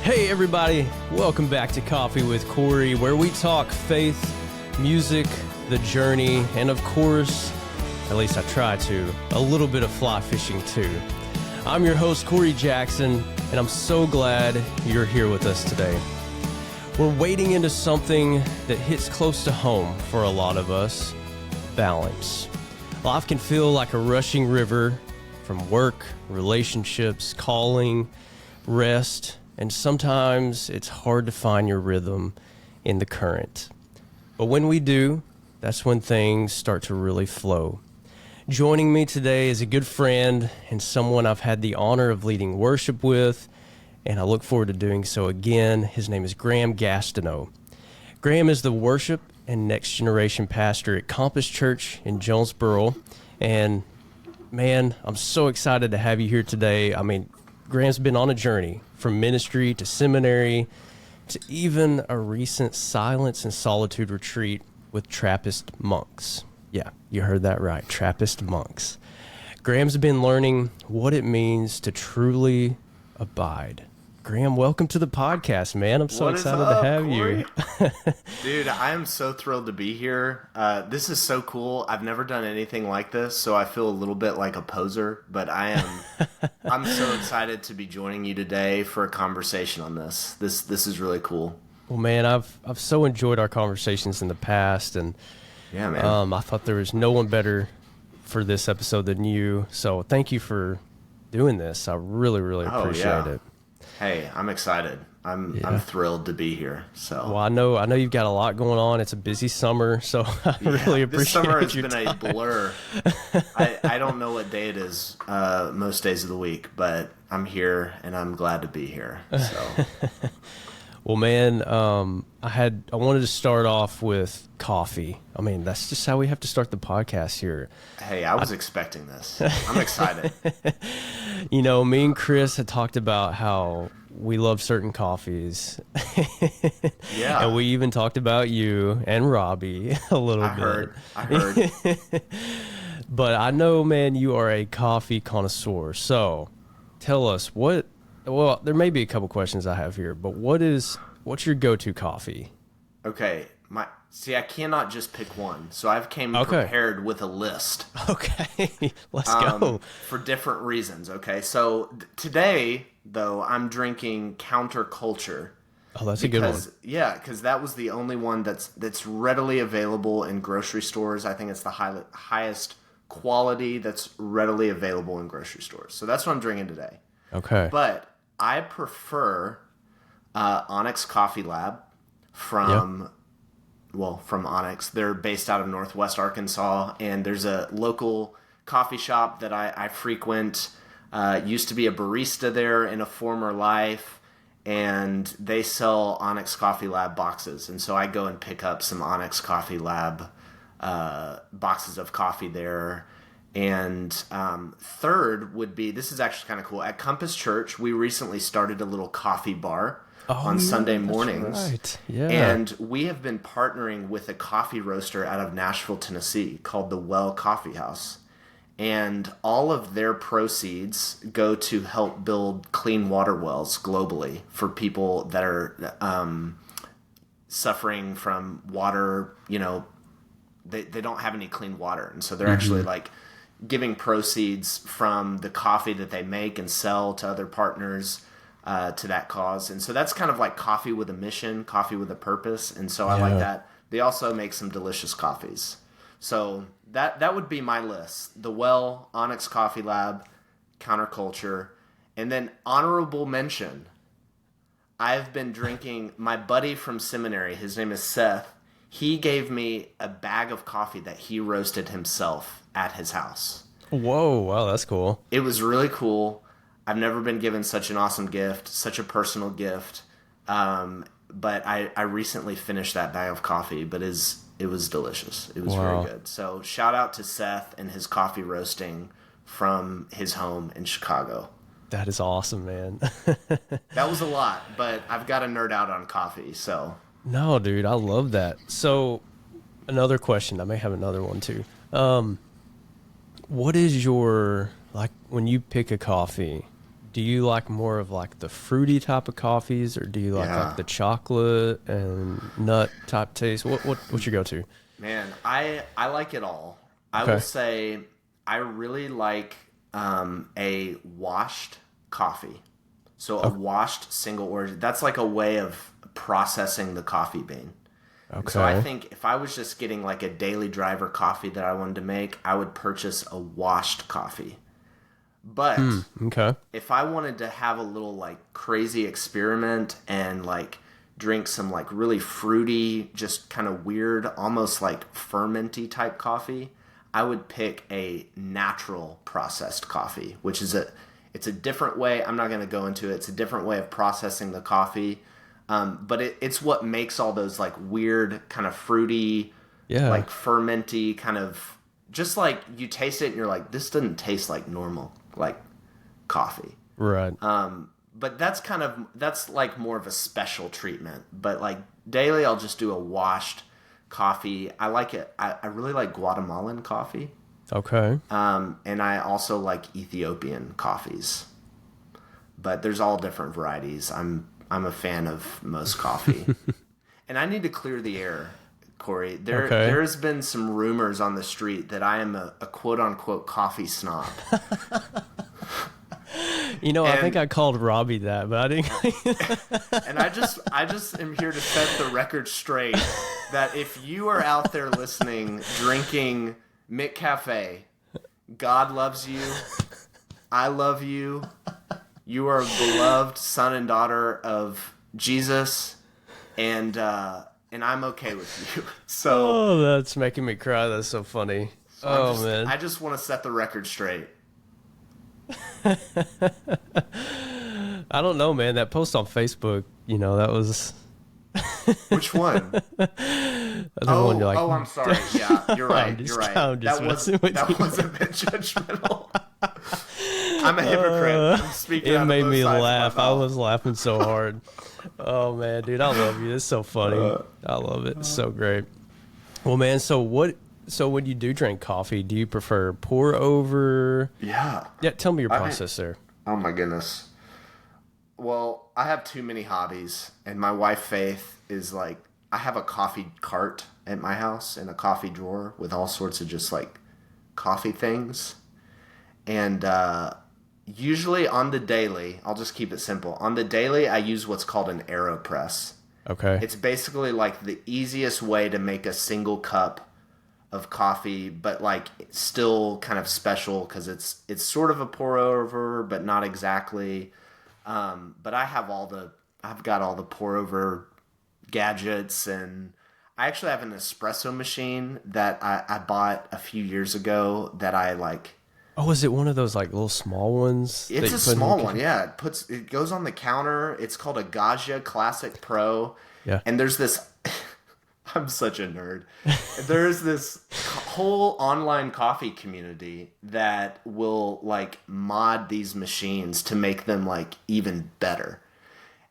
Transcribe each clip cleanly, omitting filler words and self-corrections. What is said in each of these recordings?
Hey everybody, welcome back to Coffee with Cory, where we talk faith, music, the journey, and of course, at least I try to, a little bit of fly fishing too. I'm your host, Cory Jackson, and I'm so glad you're here with us today. We're wading into something that hits close to home for a lot of us, balance. Life can feel like a rushing river from work, relationships, calling, rest, and sometimes it's hard to find your rhythm in the current. But when we do, that's when things start to really flow. Joining me today is a good friend and someone I've had the honor of leading worship with, and I look forward to doing so again. His name is Graeme Gastineau. Graeme is the worship and next generation pastor at Compass Church in Jonesboro, and man, I'm so excited to have you here today. I mean, Graeme's been on a journey from ministry to seminary to even a recent silence and solitude retreat with Trappist monks. Yeah, you heard that right, Trappist monks. Graeme's been learning what it means to truly abide. Graeme, welcome to the podcast, man. I'm so excited to have you. Dude, I am so thrilled to be here. This is so cool. I've never done anything like this, so I feel a little bit like a poser, but I'm so excited to be joining you today for a conversation on this. This is really cool. Well, man, I've so enjoyed our conversations in the past, and yeah, man. I thought there was no one better for this episode than you. So thank you for doing this. I really appreciate it. Hey, I'm excited. I'm thrilled to be here. So well, I know you've got a lot going on. It's a busy summer, so I really appreciate this summer has your been time. a blur. I don't know what day it is most days of the week, but I'm here and I'm glad to be here. So well, man, I wanted to start off with coffee. I mean, that's just how we have to start the podcast here. Hey, I was expecting this. I'm excited. You know, me and Chris had talked about how we love certain coffees. Yeah. And we even talked about you and Robbie a little bit. I heard. But I know, man, you are a coffee connoisseur. So tell us well, there may be a couple questions I have here, but what's your go-to coffee? Okay. I cannot just pick one. So I've came prepared with a list. Okay. Let's go. For different reasons, okay? So today, though, I'm drinking Counterculture. Oh, that's a good one. Yeah, because that was the only one that's readily available in grocery stores. I think it's the highest quality that's readily available in grocery stores. So that's what I'm drinking today. Okay. But I prefer Onyx Coffee Lab from Onyx. They're based out of Northwest Arkansas, and there's a local coffee shop that I frequent. Used to be a barista there in a former life, and they sell Onyx Coffee Lab boxes. And so I go and pick up some Onyx Coffee Lab boxes of coffee there. And third would be, this is actually kind of cool. At Compass Church, we recently started a little coffee bar on Sunday mornings. Right. Yeah. And we have been partnering with a coffee roaster out of Nashville, Tennessee called the Well Coffee House. And all of their proceeds go to help build clean water wells globally for people that are suffering from water, they don't have any clean water. And so they're actually like giving proceeds from the coffee that they make and sell to other partners to that cause. And so that's kind of like coffee with a mission, coffee with a purpose. And so I like that. They also make some delicious coffees. So that would be my list. The Well, Onyx Coffee Lab, Counterculture, and then honorable mention. I've been drinking, my buddy from seminary, his name is Seth. He gave me a bag of coffee that he roasted himself at his house. Whoa, wow, that's cool. It was really cool. I've never been given such an awesome gift, such a personal gift. But I recently finished that bag of coffee, but it was delicious. It was very good. So shout out to Seth and his coffee roasting from his home in Chicago. That is awesome, man. That was a lot, but I've got to nerd out on coffee, so. No, dude, I love that. So another question, I may have another one too. What is your, like, when you pick a coffee, do you like more of like the fruity type of coffees, or do you like the chocolate and nut type taste? What's your go-to? Man, I like it all. I will say I really like a washed coffee. So a washed single origin. That's like a way of processing the coffee bean. Okay. So I think if I was just getting like a daily driver coffee that I wanted to make, I would purchase a washed coffee. But if I wanted to have a little like crazy experiment and like drink some like really fruity, just kind of weird, almost like fermenty type coffee, I would pick a natural processed coffee, which is it's a different way. I'm not going to go into it. It's a different way of processing the coffee. But it's what makes all those like weird kind of fruity, like fermenty kind of, just like you taste it and you're like, this doesn't taste like normal, like coffee. Right. But that's like more of a special treatment. But like daily, I'll just do a washed coffee. I like it. I really like Guatemalan coffee. Okay. And I also like Ethiopian coffees. But there's all different varieties. I'm a fan of most coffee. And I need to clear the air, Cory. There has been some rumors on the street that I am a quote-unquote coffee snob. I think I called Robbie that, but I didn't. And I just am here to set the record straight that if you are out there listening, drinking Mick Cafe, God loves you. I love you. You are a beloved son and daughter of Jesus, and I'm okay with you. So, that's making me cry. That's so funny. Man, I just want to set the record straight. I don't know, man. That post on Facebook, that was. Which one? One you're like, I'm sorry. Yeah, you're right. You're right. That was a bit judgmental. I'm a hypocrite. I'm speaking. It made me laugh. I was laughing so hard. Oh man, dude, I love you. It's so funny. I love it. It's so great. Well, man, so when you do drink coffee, do you prefer pour over? Yeah. Yeah. Tell me your process there. Oh my goodness. Well, I have too many hobbies, and my wife Faith is like, I have a coffee cart at my house and a coffee drawer with all sorts of just like coffee things. And usually on the daily, I'll just keep it simple. On the daily, I use what's called an AeroPress. Okay. It's basically like the easiest way to make a single cup of coffee, but like still kind of special because it's sort of a pour over, but not exactly. But I've got all the pour over gadgets, and I actually have an espresso machine that I bought a few years ago that I like. Oh, is it one of those like little small ones? It's a small one, yeah. It goes on the counter. It's called a Gaggia Classic Pro. Yeah. And there's this I'm such a nerd. There's this whole online coffee community that will like mod these machines to make them like even better.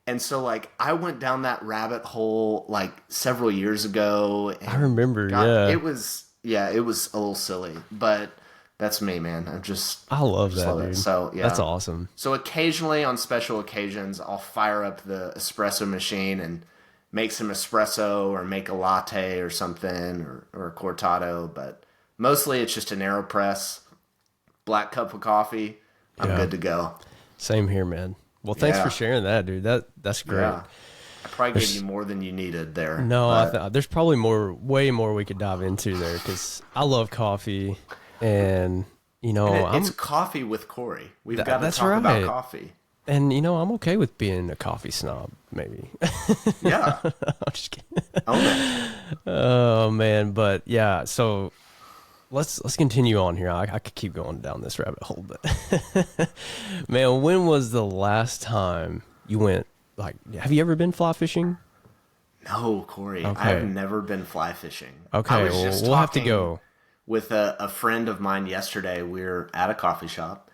And so like I went down that rabbit hole like several years ago. And I remember, It was a little silly, but that's me, man. I love that, dude. So yeah, that's awesome. So occasionally on special occasions, I'll fire up the espresso machine and make some espresso or make a latte or something or a cortado. But mostly it's just an AeroPress, black cup of coffee. I'm good to go. Same here, man. Well, thanks for sharing that, dude. That's great. Yeah. I probably gave you more than you needed there. No, there's probably way more we could dive into there because I love coffee. And, it's coffee with Cory. We've got to talk about coffee. And, I'm okay with being a coffee snob, maybe. Yeah. I'm just kidding. Own it. Oh, man. But, yeah, so let's continue on here. I could keep going down this rabbit hole. But, man, when was the last time you went, like, have you ever been fly fishing? No, Cory. Okay. I've never been fly fishing. Okay, we'll have to go. With a friend of mine yesterday. We were at a coffee shop,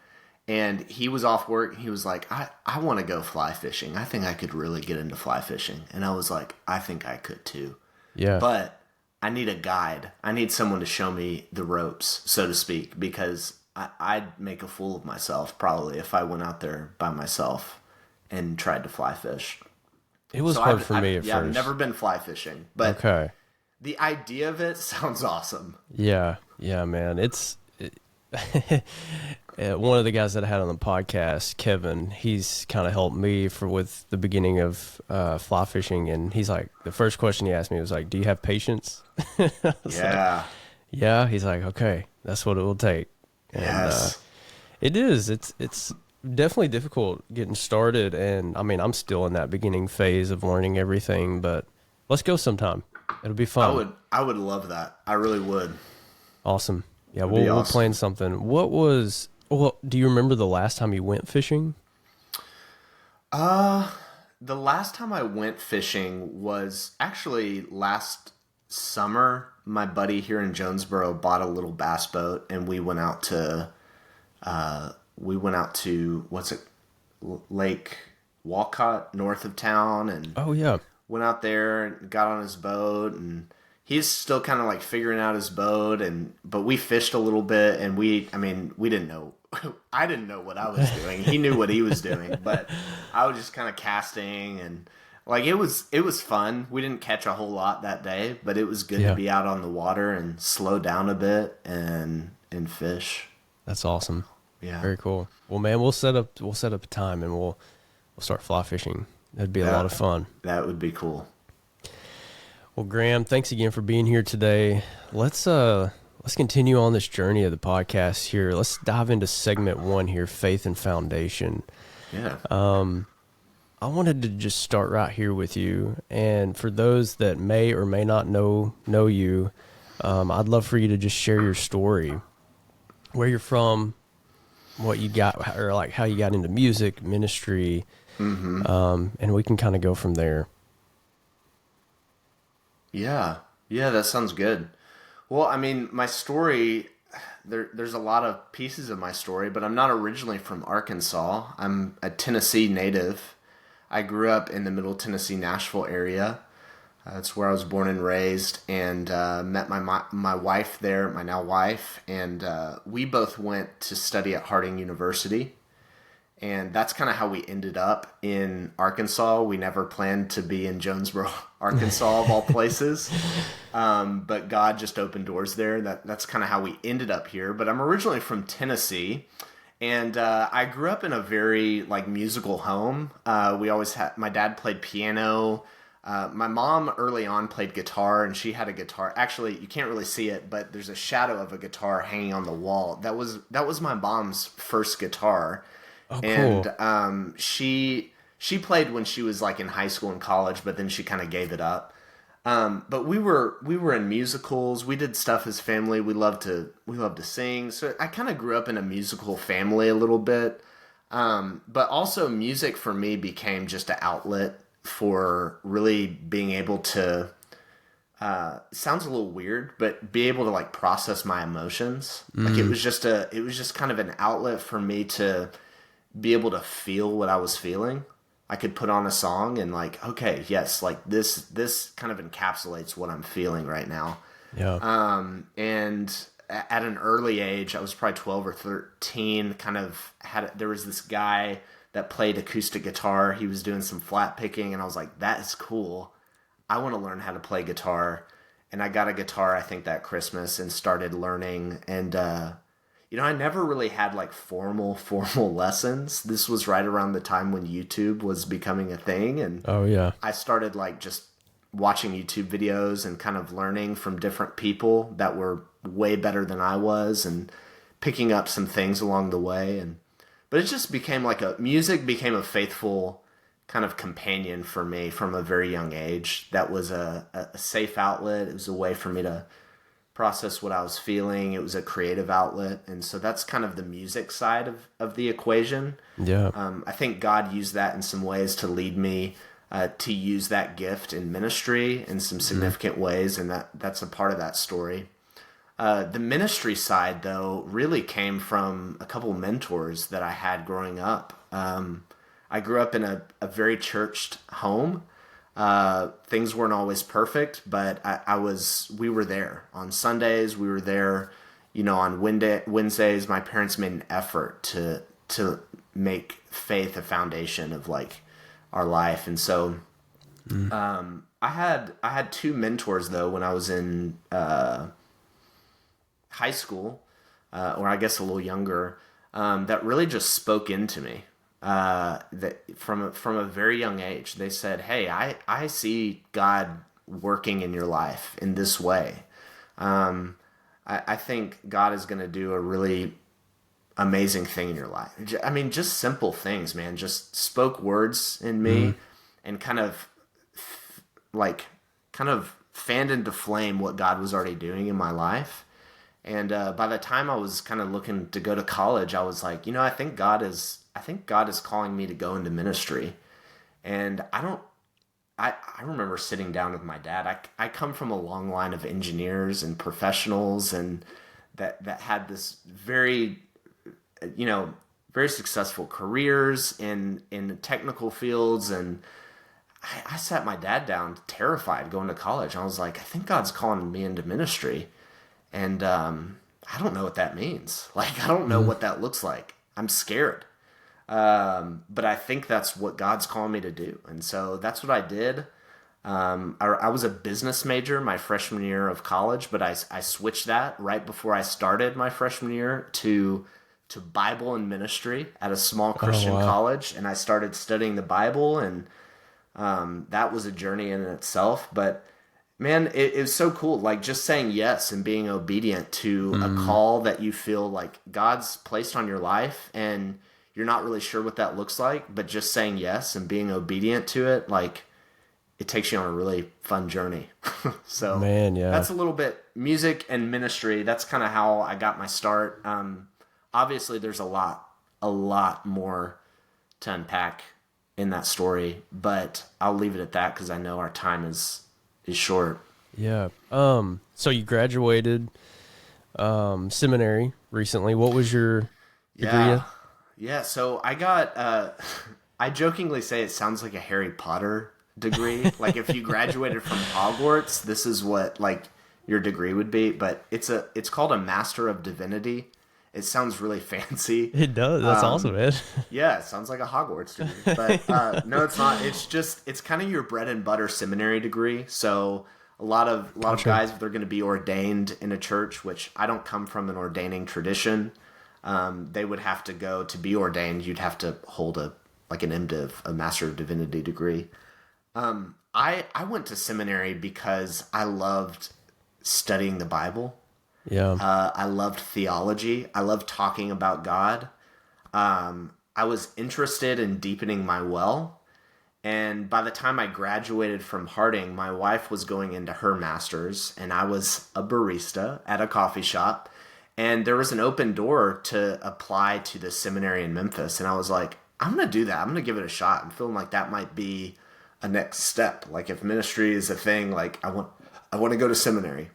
and he was off work. He was like, I want to go fly fishing. I think I could really get into fly fishing. And I was like, I think I could too. Yeah. But I need a guide. I need someone to show me the ropes, so to speak, because I'd make a fool of myself probably if I went out there by myself and tried to fly fish. It was So hard for me at yeah, I've first. never been fly fishing, but Okay. the idea of it sounds awesome. Yeah. Yeah, man. One of the guys that I had on the podcast, Kevin, he's kind of helped me with the beginning of fly fishing, and he's like, the first question he asked me was like, "Do you have patience?" I was Yeah. like, yeah. He's like, "Okay, that's what it will take." And Yes. it is. It's definitely difficult getting started, and I mean, I'm still in that beginning phase of learning everything, but let's go sometime. It'll be fun. I would love that. I really would. Awesome. Yeah, It'd be we'll awesome. plan something. Do you remember the last time you went fishing? The last time I went fishing was actually last summer. My buddy here in Jonesboro bought a little bass boat, and we went out to what's it, Lake Walcott, north of town, and Oh yeah. went out there and got on his boat, and he's still kind of like figuring out his boat, but we fished a little bit, and we didn't know. I didn't know what I was doing. He knew what he was doing, but I was just kind of casting, and like it was fun. We didn't catch a whole lot that day, but it was good Yeah. to be out on the water and slow down a bit and fish. That's awesome. Yeah. Very cool. Well, man, we'll set up a time and we'll start fly fishing. That'd be a lot of fun. That would be cool. Well, Graeme, thanks again for being here today. Let's continue on this journey of the podcast here. Let's dive into segment 1 here, faith and foundation. Yeah. I wanted to just start right here with you, and for those that may or may not know you, I'd love for you to just share your story, where you're from, what you got, or like how you got into music, ministry, and we can kind of go from there. Yeah. Yeah, that sounds good. Well, I mean, my story, there's a lot of pieces of my story, but I'm not originally from Arkansas. I'm a Tennessee native. I grew up in the Middle Tennessee, Nashville area. That's where I was born and raised, and met my wife there, my now wife, and we both went to study at Harding University. And that's kind of how we ended up in Arkansas. We never planned to be in Jonesboro, Arkansas, of all places. But God just opened doors there. That's kind of how we ended up here. But I'm originally from Tennessee. And I grew up in a very musical home. We always had, my dad played piano. My mom early on played guitar, and she had a guitar. Actually, you can't really see it, but there's a shadow of a guitar hanging on the wall. That was my mom's first guitar. Oh, cool. And she played when she was in high school and college, but then she kind of gave it up. But we were in musicals. We did stuff as family. We loved to sing. So I kind of grew up in a musical family a little bit. But also music for me became just an outlet for really being able to, sounds a little weird, but be able to process my emotions. It was just kind of an outlet for me to be able to feel what I was feeling. I could put on a song and okay, yes, this kind of encapsulates what I'm feeling right now. Yeah. And at an early age, I was probably 12 or 13, there was this guy that played acoustic guitar. He was doing some flat picking, and I was like, that is cool. I want to learn how to play guitar. And I got a guitar, I think, that Christmas and started learning. And, I never really had formal lessons. This was right around the time when YouTube was becoming a thing. And Oh yeah. I started just watching YouTube videos and kind of learning from different people that were way better than I was, and picking up some things along the way. But it just became music became a faithful kind of companion for me from a very young age. That was a safe outlet. It was a way for me to process what I was feeling. It was a creative outlet. And so that's kind of the music side of the equation. Yeah. I think God used that in some ways to lead me to use that gift in ministry in some significant ways, and that's a part of that story. The ministry side, though, really came from a couple mentors that I had growing up. I grew up in a very churched home. Things weren't always perfect, but we were there on Sundays. We were there on Wednesdays, my parents made an effort to make faith a foundation of like our life. And so I had two mentors though when I was in high school, or I guess a little younger, that really just spoke into me. That from a very young age, they said, "Hey, I see God working in your life in this way. I think God is going to do a really amazing thing in your life." I mean, just simple things, man. Just spoke words in me and kind of fanned into flame what God was already doing in my life. And by the time I was kind of looking to go to college, I was like, I think God is calling me to go into ministry. And I remember sitting down with my dad. I come from a long line of engineers and professionals, and that had this very, very successful careers in technical fields. And I sat my dad down terrified going to college. I was like, I think God's calling me into ministry. And I don't know what that means. Like, I don't know what that looks like. I'm scared. But I think that's what God's calling me to do. And so that's what I did. I was a business major my freshman year of college, but I switched that right before I started my freshman year to Bible and ministry at a small Christian college. And I started studying the Bible, and that was a journey in itself. But man, it was so cool. Like just saying yes and being obedient to a call that you feel like God's placed on your life, and you're not really sure what that looks like, but just saying yes and being obedient to it, like it takes you on a really fun journey. So man, yeah, that's a little bit music and ministry. That's kind of how I got my start. Obviously there's a lot more to unpack in that story, but I'll leave it at that because I know our time is short. Yeah. So you graduated seminary recently. What was your degree? Yeah, so I got I jokingly say it sounds like a Harry Potter degree. Like if you graduated from Hogwarts, this is what like your degree would be, but it's called a Master of Divinity. It sounds really fancy. It does. That's awesome, man. Yeah, it sounds like a Hogwarts degree. But no, it's not. It's kind of your bread and butter seminary degree. So a lot of guys, if they're going to be ordained in a church, which I don't come from an ordaining tradition, they would have to go to be ordained. You'd have to hold an MDiv, a Master of Divinity degree. I went to seminary because I loved studying the Bible. Yeah. I loved theology. I loved talking about God. I was interested in deepening my well. And by the time I graduated from Harding, my wife was going into her master's, and I was a barista at a coffee shop. And there was an open door to apply to the seminary in Memphis. And I was like, I'm going to do that. I'm going to give it a shot. I'm feeling like that might be a next step. Like if ministry is a thing, like I want to go to seminary.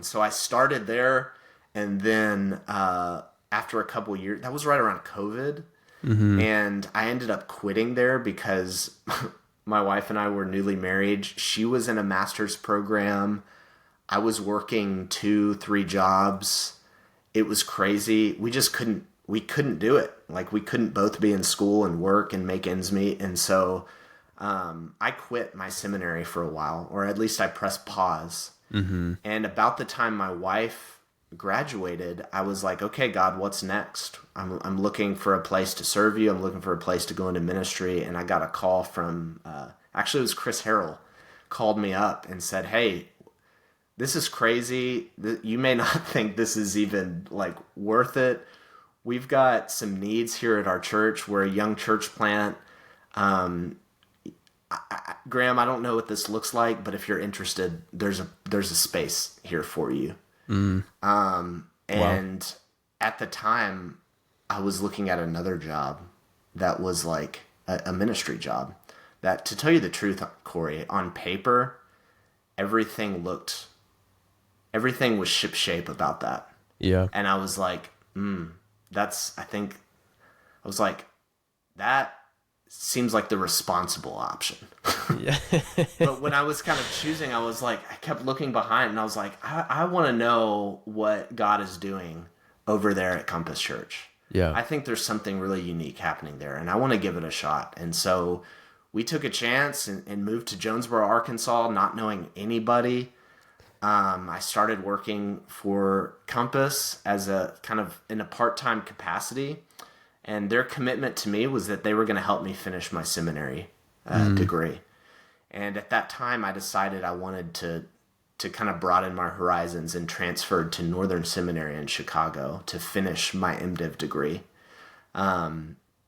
So I started there, and then after a couple years, that was right around COVID, and I ended up quitting there because my wife and I were newly married. She was in a master's program. I was working 2-3 jobs. It was crazy. We couldn't do it. Like we couldn't both be in school and work and make ends meet. And so I quit my seminary for a while, or at least I pressed pause. And about the time my wife graduated, I was like, okay, God, what's next? I'm looking for a place to serve you. I'm looking for a place to go into ministry. And I got a call from, actually it was Chris Harrell, called me up and said, hey, this is crazy. You may not think this is even like worth it. We've got some needs here at our church. We're a young church plant. Graeme, I don't know what this looks like, but if you're interested, there's a space here for you. And at the time, I was looking at another job that was like a ministry job. That, to tell you the truth, Cory, on paper, everything was shipshape about that. Yeah. And I was like, that seems like the responsible option. Yeah. But when I was kind of choosing, I was like, I kept looking behind, and I was like, I want to know what God is doing over there at Compass Church. Yeah. I think there's something really unique happening there, and I want to give it a shot. And so we took a chance and moved to Jonesboro, Arkansas, not knowing anybody. I started working for Compass as a kind of in a part-time capacity, and their commitment to me was that they were going to help me finish my seminary degree. And at that time, I decided I wanted to kind of broaden my horizons and transferred to Northern Seminary in Chicago to finish my MDiv degree.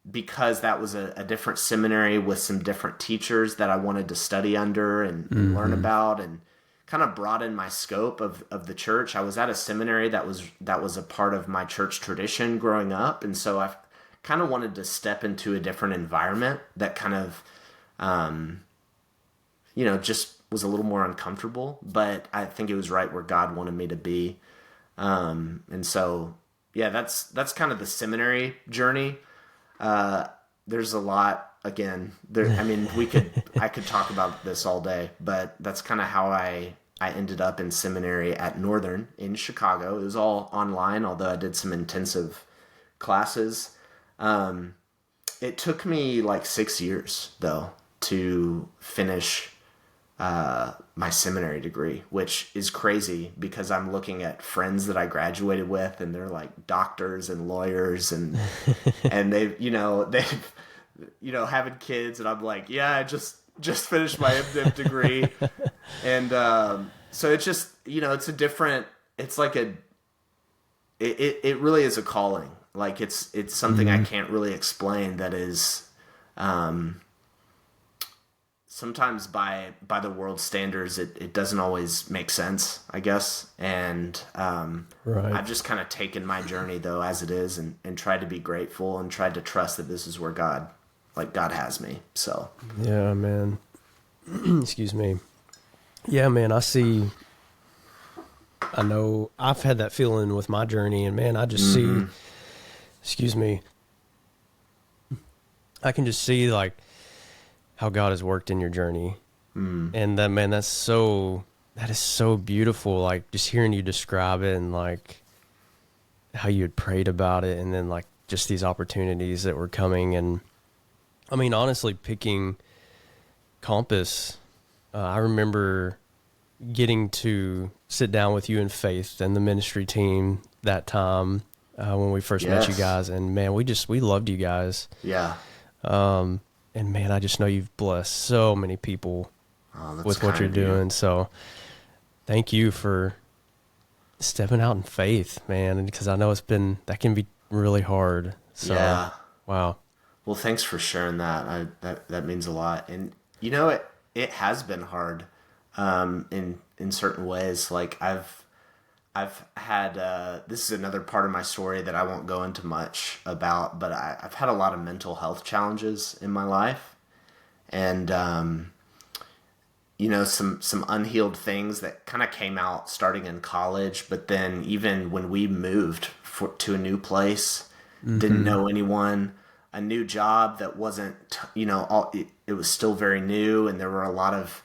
Because that was a different seminary with some different teachers that I wanted to study under and learn about, and kind of broaden my scope of the church. I was at a seminary that was a part of my church tradition growing up. And so I kind of wanted to step into a different environment that kind of, just was a little more uncomfortable, but I think it was right where God wanted me to be. And so, yeah, that's kind of the seminary journey. There's a lot, again, I could talk about this all day, but that's kind of how I ended up in seminary at Northern in Chicago. It was all online, although I did some intensive classes. It took me like 6 years though to finish my seminary degree, which is crazy because I'm looking at friends that I graduated with, and they're like doctors and lawyers, and they've having kids, and I'm like, yeah, I just finished my MDiv degree. And so it's just, it's a different, it's like it really is a calling. Like it's something I can't really explain, that is sometimes by the world standards, it doesn't always make sense, I guess. And right. I've just kind of taken my journey though as it is, and tried to be grateful and tried to trust that this is where God has me. So yeah, man. Excuse me. Yeah, man, I know I've had that feeling with my journey, and man, I just see, excuse me, I can just see like how God has worked in your journey. And that, man, that is so beautiful. Like just hearing you describe it, and like how you had prayed about it, and then like just these opportunities that were coming. And I mean, honestly, picking Compass, I remember getting to sit down with you and Faith and the ministry team that time when we first met you guys. And man, we loved you guys. Yeah. And man, I just know you've blessed so many people with what you're doing. So thank you for stepping out in faith, man. Because I know that can be really hard. So, yeah. Wow. Well, thanks for sharing that. That means a lot. And it has been hard in certain ways. Like I've had this is another part of my story that I won't go into much about, but I've had a lot of mental health challenges in my life, and some unhealed things that kind of came out starting in college. But then even when we moved to a new place, didn't know anyone. A new job that wasn't, it was still very new, and there were a lot of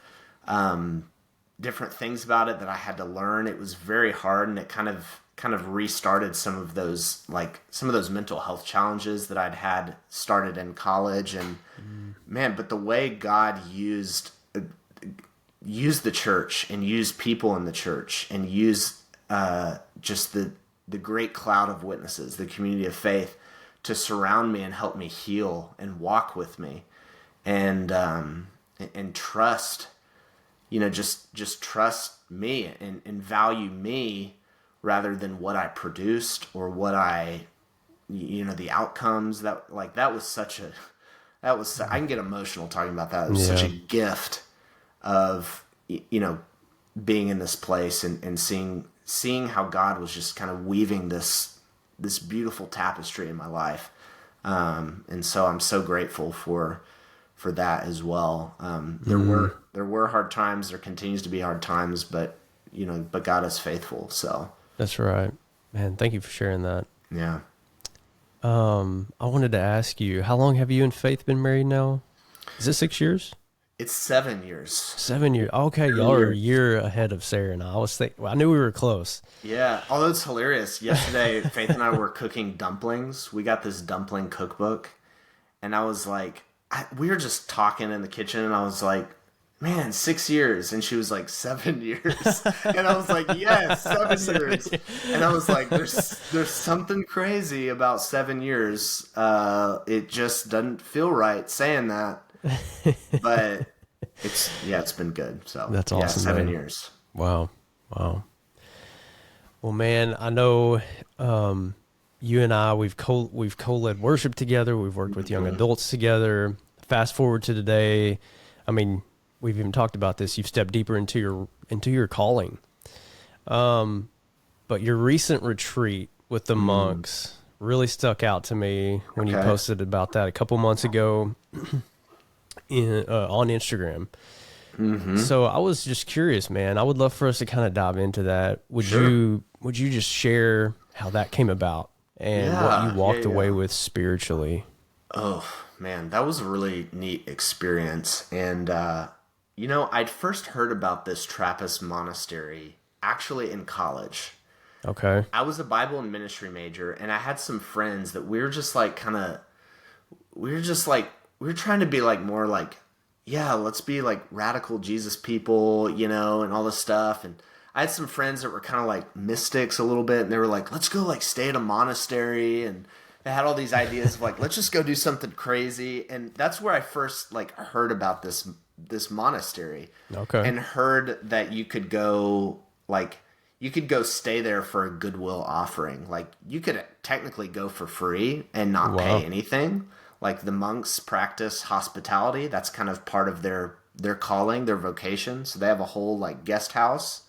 different things about it that I had to learn. It was very hard, and it kind of restarted some of those mental health challenges that I'd had started in college. And man, but the way God used the church, and used people in the church, and used just the great cloud of witnesses, the community of faith, to surround me and help me heal and walk with me, and trust, just trust me and value me rather than what I produced or what the outcomes that was I can get emotional talking about that. It was such a gift of, being in this place and seeing how God was just kind of weaving this beautiful tapestry in my life. And so I'm so grateful for that as well. There were hard times, there continues to be hard times, but God is faithful. So that's right, man. Thank you for sharing that. Yeah. I wanted to ask you, how long have you and Faith been married now? Is it 6 years? It's 7 years. 7 years. Okay, y'all are a year ahead of Sarah and I. I knew we were close. Yeah, although it's hilarious. Yesterday, Faith and I were cooking dumplings. We got this dumpling cookbook, and I was like, we were just talking in the kitchen, and I was like, man, 6 years. And she was like, 7 years. And I was like, yes, 7 years. And I was like, there's something crazy about 7 years. It just doesn't feel right saying that. But it's been good. So that's awesome. Yeah, 7 man. years. Wow. Well, man, I know you and I we've co-led worship together. We've worked with young adults together. Fast forward to today. I mean, we've even talked about this. You've stepped deeper into your calling. But your recent retreat with the monks really stuck out to me when you posted about that a couple months ago on Instagram. So I was just curious, man. I would love for us to kind of dive into that. Would you just share how that came about and what you walked away with spiritually? Oh, man, that was a really neat experience. And, I'd first heard about this Trappist monastery actually in college. Okay. I was a Bible and ministry major, and I had some friends that we were trying to be like more like, yeah, let's be like radical Jesus people, and all this stuff. And I had some friends that were kind of like mystics a little bit, and they were like, let's go like stay at a monastery. And they had all these ideas of like, let's just go do something crazy. And that's where I first like heard about this monastery. Okay. And heard that you could go stay there for a goodwill offering. Like you could technically go for free and not pay anything. Like the monks practice hospitality. That's kind of part of their calling, their vocation. So they have a whole like guest house.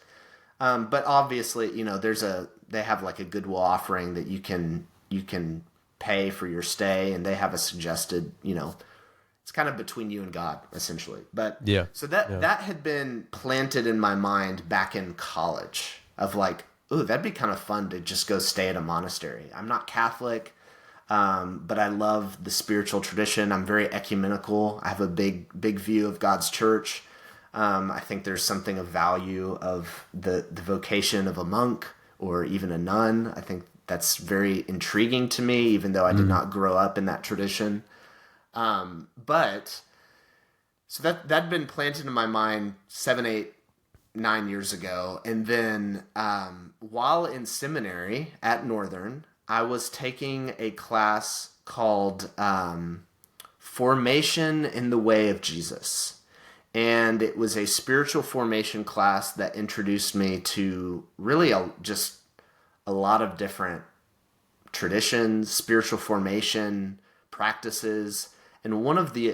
But obviously, they have like a goodwill offering that you can pay for your stay, and they have a suggested, it's kind of between you and God essentially. But so that had been planted in my mind back in college of like, ooh, that'd be kind of fun to just go stay at a monastery. I'm not Catholic. But I love the spiritual tradition. I'm very ecumenical. I have a big view of God's church. I think there's something of value of the vocation of a monk or even a nun. I think that's very intriguing to me, even though I did not grow up in that tradition. But so that'd been planted in my mind 7, 8, 9 years ago. And then while in seminary at Northern, I was taking a class called Formation in the Way of Jesus. And it was a spiritual formation class that introduced me to really just a lot of different traditions, spiritual formation practices. And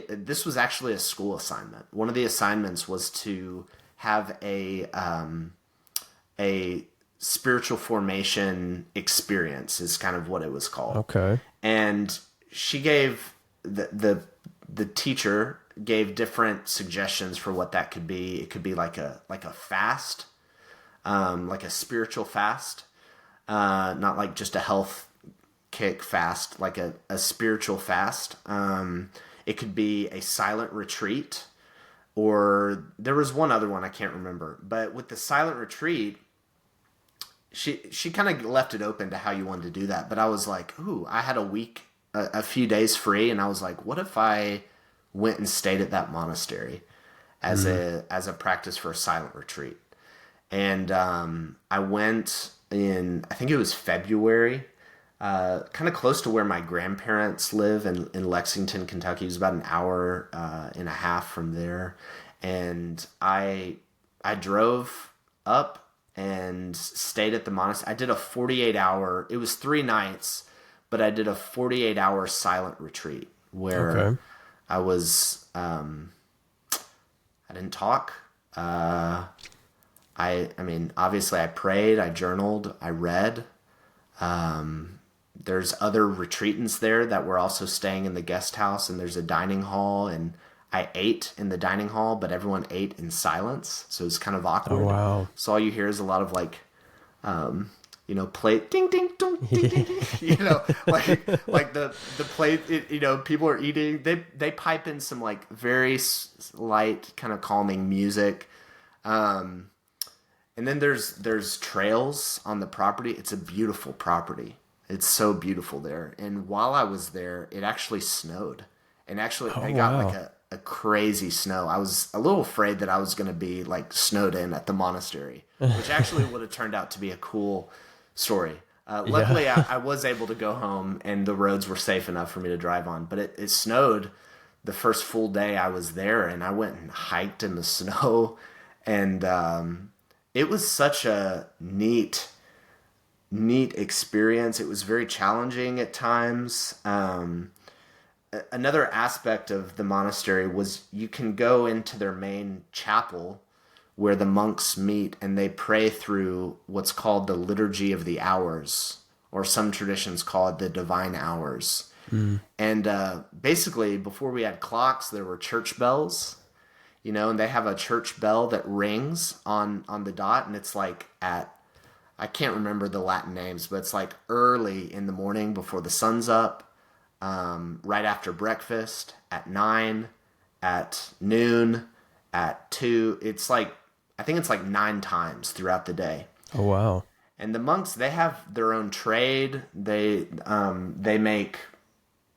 this was actually a school assignment. One of the assignments was to have a spiritual formation experience is kind of what it was called. Okay. And she gave the teacher gave different suggestions for what that could be. It could be like a fast, like a spiritual fast, not like just a health kick fast, like a spiritual fast. It could be a silent retreat, or there was one other one I can't remember. But with the silent retreat, she kind of left it open to how you wanted to do that. But I was like, ooh, I had a few days free, and I was like, what if I went and stayed at that monastery as a practice for a silent retreat? And I went in, I think it was February, kind of close to where my grandparents live in Lexington, Kentucky. It was about an hour and a half from there. And I drove up and stayed at the monastery. I did a 48-hour, it was 3 nights, but I did a 48-hour silent retreat where I was, I didn't talk. I mean, obviously I prayed, I journaled, I read. There's other retreatants there that were also staying in the guest house, and there's a dining hall, and I ate in the dining hall, but everyone ate in silence, so it was kind of awkward. Oh, wow. So all you hear is a lot of like plate ding ding dong ding ding, ding. Like the plate. People are eating. They pipe in some like very light, kind of calming music. And then there's trails on the property. It's a beautiful property. It's so beautiful there. And while I was there, it actually snowed. And actually, they got like a crazy snow. I was a little afraid that I was going to be like snowed in at the monastery, which actually would have turned out to be a cool story. Luckily, I was able to go home and the roads were safe enough for me to drive on. But it snowed the first full day I was there, and I went and hiked in the snow. And it was such a neat experience. It was very challenging at times. Another aspect of the monastery was you can go into their main chapel where the monks meet and they pray through what's called the Liturgy of the Hours, or some traditions call it the Divine Hours. And basically, before we had clocks, there were church bells, and they have a church bell that rings on the dot, and it's like I can't remember the Latin names, but it's like early in the morning before the sun's up, right after breakfast, at 9, at noon, at 2. I think it's like 9 times throughout the day. Oh, wow. And the monks, they have their own trade. They make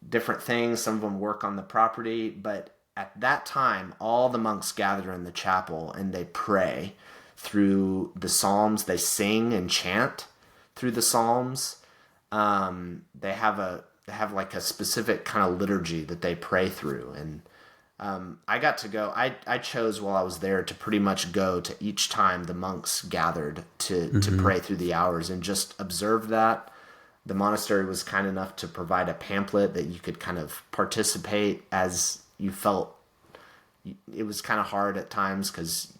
different things. Some of them work on the property. But at that time, all the monks gather in the chapel and they pray through the Psalms. They sing and chant through the Psalms. They have like a specific kind of liturgy that they pray through. And I got to go. I chose while I was there to pretty much go to each time the monks gathered to pray through the hours and just observe that. The monastery was kind enough to provide a pamphlet that you could kind of participate as you felt. It was kind of hard at times because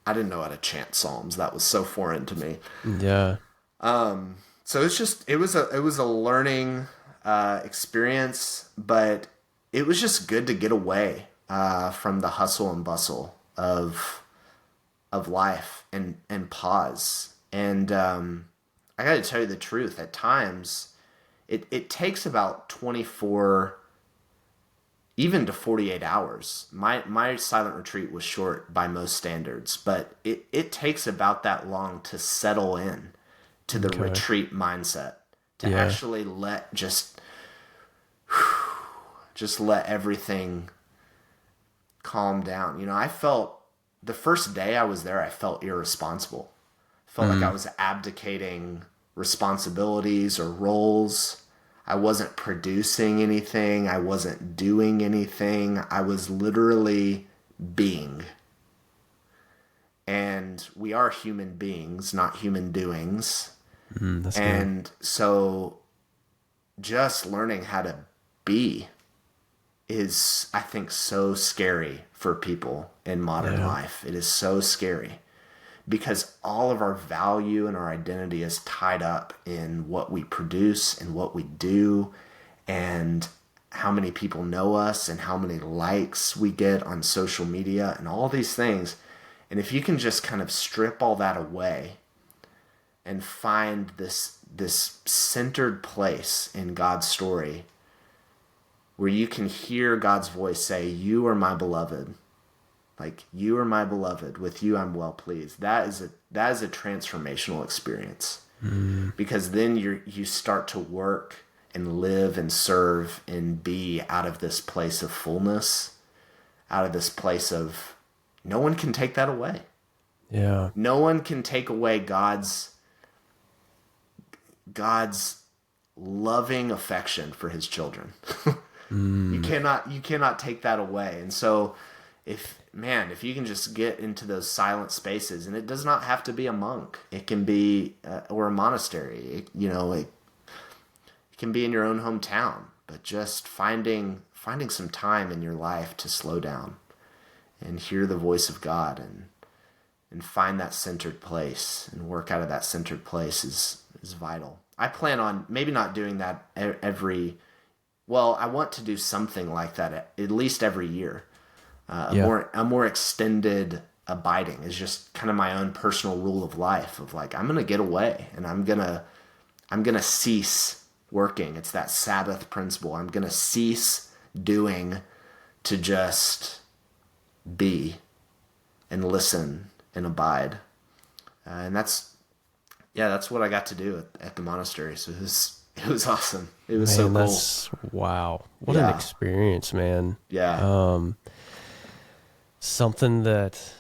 I didn't know how to chant psalms. That was so foreign to me. Yeah. So it was a learning experience, but it was just good to get away from the hustle and bustle of life and pause. And I got to tell you the truth. At times, it takes about 24, even to 48 hours. My silent retreat was short by most standards, but it takes about that long to settle in to the retreat mindset, to actually just let everything calm down. I felt the first day I was there, I felt irresponsible. I felt like I was abdicating responsibilities or roles. I wasn't producing anything. I wasn't doing anything. I was literally being. And we are human beings, not human doings. That's and good. So just learning how to be is, I think, so scary for people in modern life. It is so scary because all of our value and our identity is tied up in what we produce and what we do and how many people know us and how many likes we get on social media and all these things. And if you can just kind of strip all that away and find this centered place in God's story where you can hear God's voice say, "You are my beloved." Like, "You are my beloved. With you I'm well pleased." That is a transformational experience. Because then you start to work and live and serve and be out of this place of fullness, out of this place of no one can take that away. Yeah. No one can take away God's loving affection for his children. You cannot take that away. And so if you can just get into those silent spaces, and it does not have to be a monk, it can be or a monastery, it can be in your own hometown, but just finding some time in your life to slow down and hear the voice of God and find that centered place and work out of that centered place is vital. I plan on maybe not doing that I want to do something like that at least every year. A more extended abiding, is just kind of my own personal rule of life of like, I'm going to get away and I'm going to cease working. It's that Sabbath principle. I'm going to cease doing to just be and listen and abide. And that's what I got to do at the monastery. So it was awesome. It was so cool. Wow. What an experience, man. Yeah. Something that,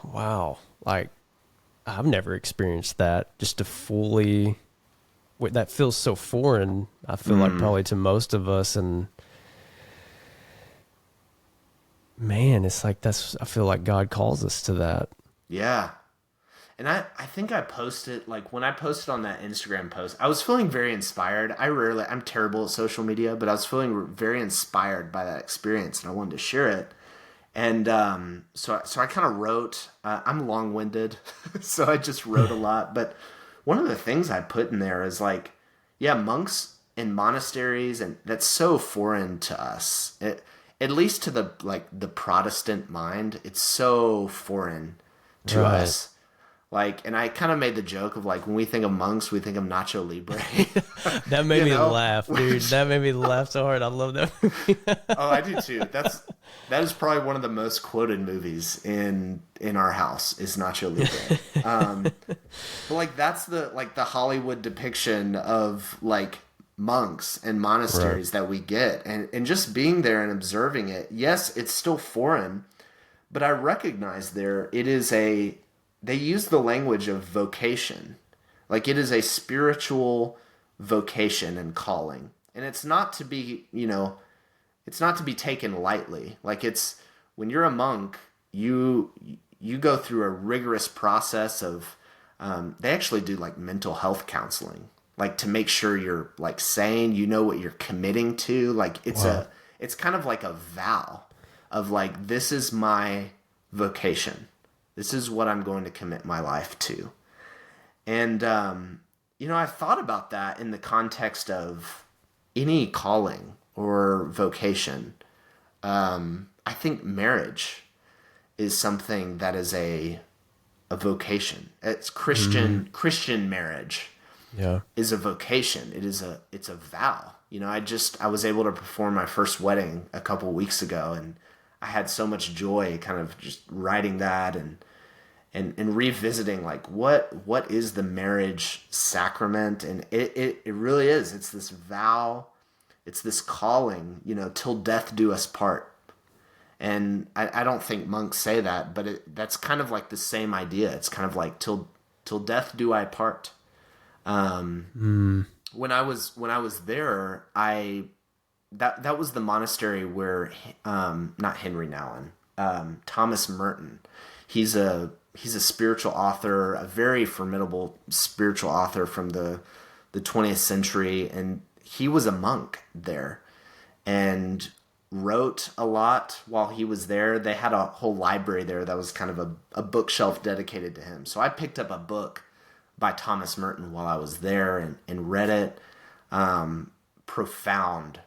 wow, like I've never experienced that, just to fully, that feels so foreign, I feel like probably to most of us. And man, it's like I feel like God calls us to that. Yeah. And I think I posted, like when I posted on that Instagram post, I was feeling very inspired. I'm terrible at social media, but I was feeling very inspired by that experience and I wanted to share it. And so I kind of wrote, I'm long-winded, so I just wrote a lot. But one of the things I put in there is like, yeah, monks in monasteries, and that's so foreign to us. At least to the Protestant mind, it's so foreign to us. Like, and I kind of made the joke of like, when we think of monks, we think of Nacho Libre. That made me laugh, dude. That made me laugh so hard. I love that movie. Oh, I do too. That is probably one of the most quoted movies in our house is Nacho Libre. But like, that's the Hollywood depiction of like monks and monasteries that we get, and just being there and observing it. Yes, it's still foreign, but I recognize they use the language of vocation. Like, it is a spiritual vocation and calling. And it's not to be, it's not to be taken lightly. Like, it's, when you're a monk, you go through a rigorous process of, they actually do like mental health counseling, like to make sure you're like sane, what you're committing to. Like, it's kind of like a vow of like, this is my vocation. This is what I'm going to commit my life to. And, I thought about that in the context of any calling or vocation. I think marriage is something that is a vocation. It's Christian marriage is a vocation. It's a vow. I was able to perform my first wedding a couple of weeks ago, and I had so much joy kind of just writing that and revisiting like what is the marriage sacrament. And it really is. It's this vow. It's this calling, till death do us part. And I don't think monks say that, but that's kind of like the same idea. It's kind of like till death do I part. When I was there, that was the monastery where, not Henry Nouwen, Thomas Merton. He's a spiritual author, a very formidable spiritual author from the 20th century. And he was a monk there and wrote a lot while he was there. They had a whole library there that was kind of a bookshelf dedicated to him. So I picked up a book by Thomas Merton while I was there and read it. Profound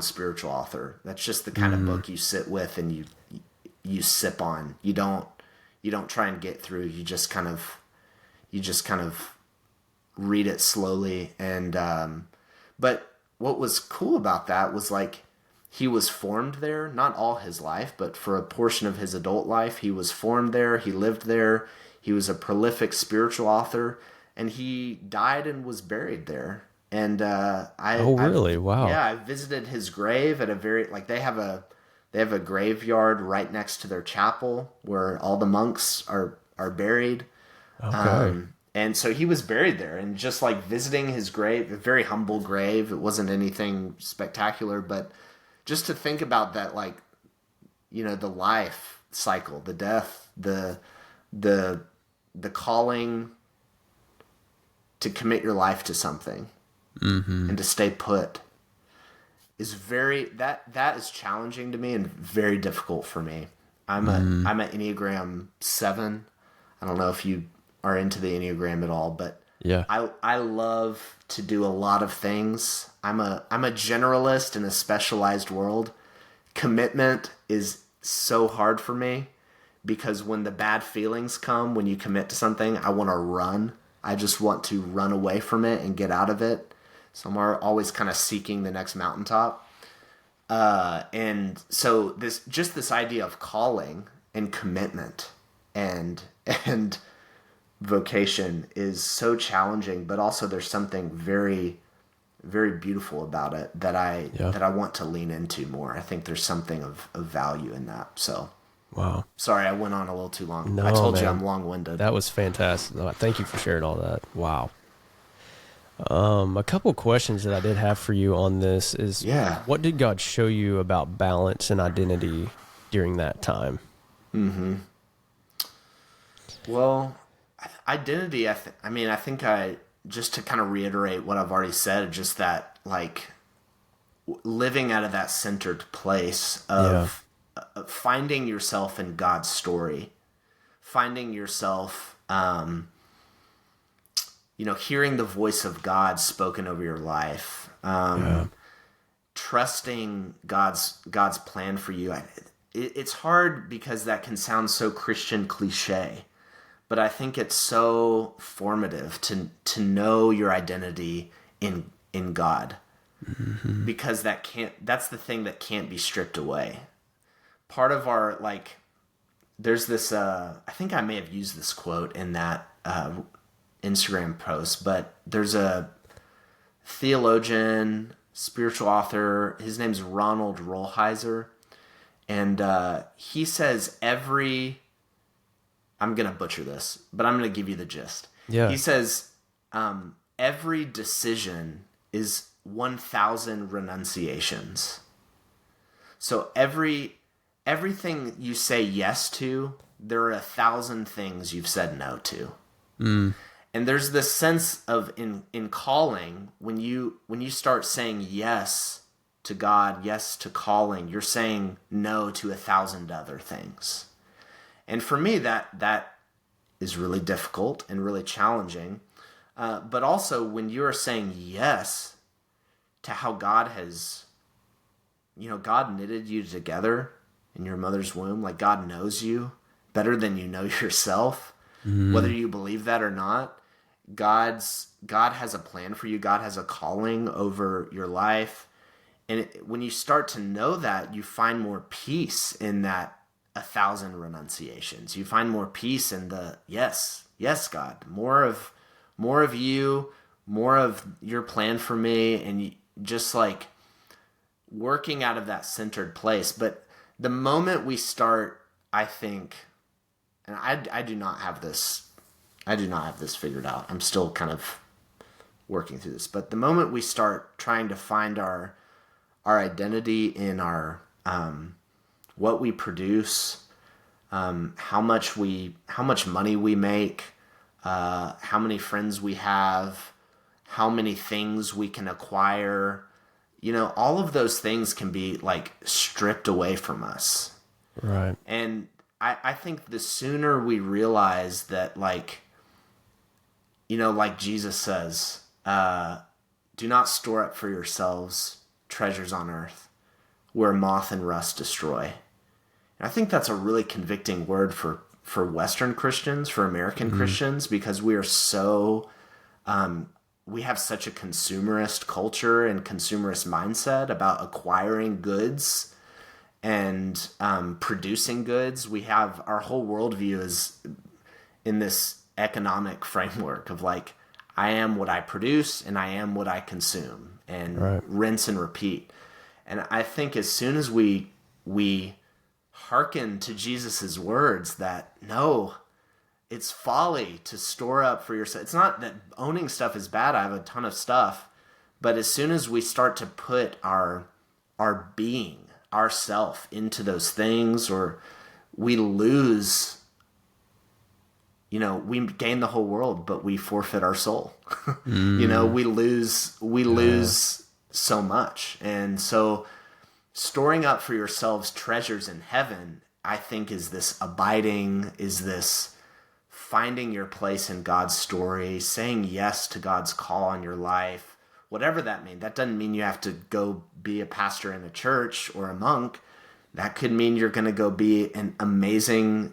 spiritual author. That's just the kind of book you sit with and you sip on. You don't try and get through. You just kind of read it slowly. And but what was cool about that was like, he was formed there, not all his life, but for a portion of his adult life, he was formed there. He lived there. He was a prolific spiritual author, and he died and was buried there. And really? Wow. Yeah, I visited his grave at they have a graveyard right next to their chapel where all the monks are buried. Okay. And so he was buried there, and just like visiting his grave, a very humble grave. It wasn't anything spectacular, but just to think about that, like, the life cycle, the death, the calling to commit your life to something and to stay put is that is challenging to me and very difficult for me. I'm an Enneagram 7. I don't know if you are into the Enneagram at all, but yeah, I love to do a lot of things. I'm a generalist in a specialized world. Commitment is so hard for me because when the bad feelings come, when you commit to something, I want to run. I just want to run away from it and get out of it. So I'm always kind of seeking the next mountaintop. And so this idea of calling and commitment and vocation is so challenging, but also there's something very, very beautiful about it that I want to lean into more. I think there's something of value in that. So, wow. Sorry, I went on a little too long. No, I told you man. I'm long-winded. That was fantastic. Thank you for sharing all that. Wow. A couple questions that I did have for you on this is, what did God show you about balance and identity during that time? Mm-hmm. Well, identity, I think just to kind of reiterate what I've already said, just that, like, living out of that centered place of finding yourself in God's story, finding yourself, hearing the voice of God spoken over your life, trusting God's plan for you. It's hard because that can sound so Christian cliche, but I think it's so formative to know your identity in God, because that's the thing that can't be stripped away. Part of our, there's this, I think I may have used this quote in that Instagram post, but there's a theologian, spiritual author, his name's Ronald Rolheiser, and he says I'm going to butcher this, but I'm going to give you the gist. Yeah. He says, every decision is 1,000 renunciations. So everything you say yes to, there are 1,000 things you've said no to. Mm. And there's this sense of in calling, when you start saying yes to God, yes to calling, you're saying no to 1,000 other things. And for me, that is really difficult and really challenging. But also when you're saying yes to how God has, God knitted you together in your mother's womb, like God knows you better than you know yourself, whether you believe that or not. God has a plan for you. God has a calling over your life. And when you start to know that, you find more peace in that 1,000 renunciations. You find more peace in the yes, God, more of you, more of your plan for me, and just like working out of that centered place. But the moment we start, I think, and I do not have this figured out. I'm still kind of working through this. But the moment we start trying to find our identity in our what we produce, how much money we make, how many friends we have, how many things we can acquire, all of those things can be like stripped away from us. Right. And I think the sooner we realize that, like Jesus says, do not store up for yourselves treasures on earth where moth and rust destroy. And I think that's a really convicting word for Western Christians, for American Christians, because we are so, we have such a consumerist culture and consumerist mindset about acquiring goods and producing goods. We have our whole worldview is in this economic framework of like, I am what I produce and I am what I consume, and rinse and repeat. And I think as soon as we hearken to Jesus's words that no, it's folly to store up for yourself. It's not that owning stuff is bad. I have a ton of stuff, but as soon as we start to put our being, ourself into those things, or we lose, we gain the whole world, but we forfeit our soul. We lose so much. And so storing up for yourselves treasures in heaven, I think, is this abiding, is this finding your place in God's story, saying yes to God's call on your life, whatever that means. That doesn't mean you have to go be a pastor in a church or a monk. That could mean you're going to go be an amazing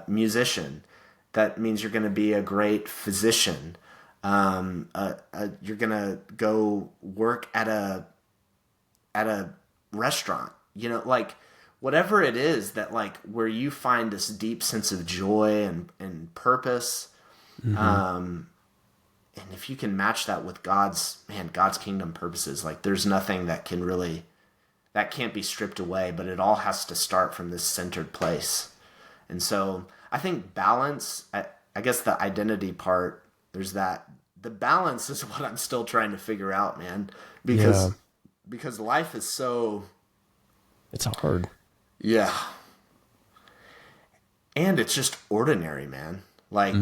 musician. That means you're going to be a great physician. You're going to go work at a restaurant, like whatever it is that like where you find this deep sense of joy and purpose. And if you can match that with God's kingdom purposes, like there's nothing that can't be stripped away, but it all has to start from this centered place. And so I think balance, I guess the identity part, there's that. The balance is what I'm still trying to figure out, man, because life is so... It's hard. Yeah. And it's just ordinary, man. Like,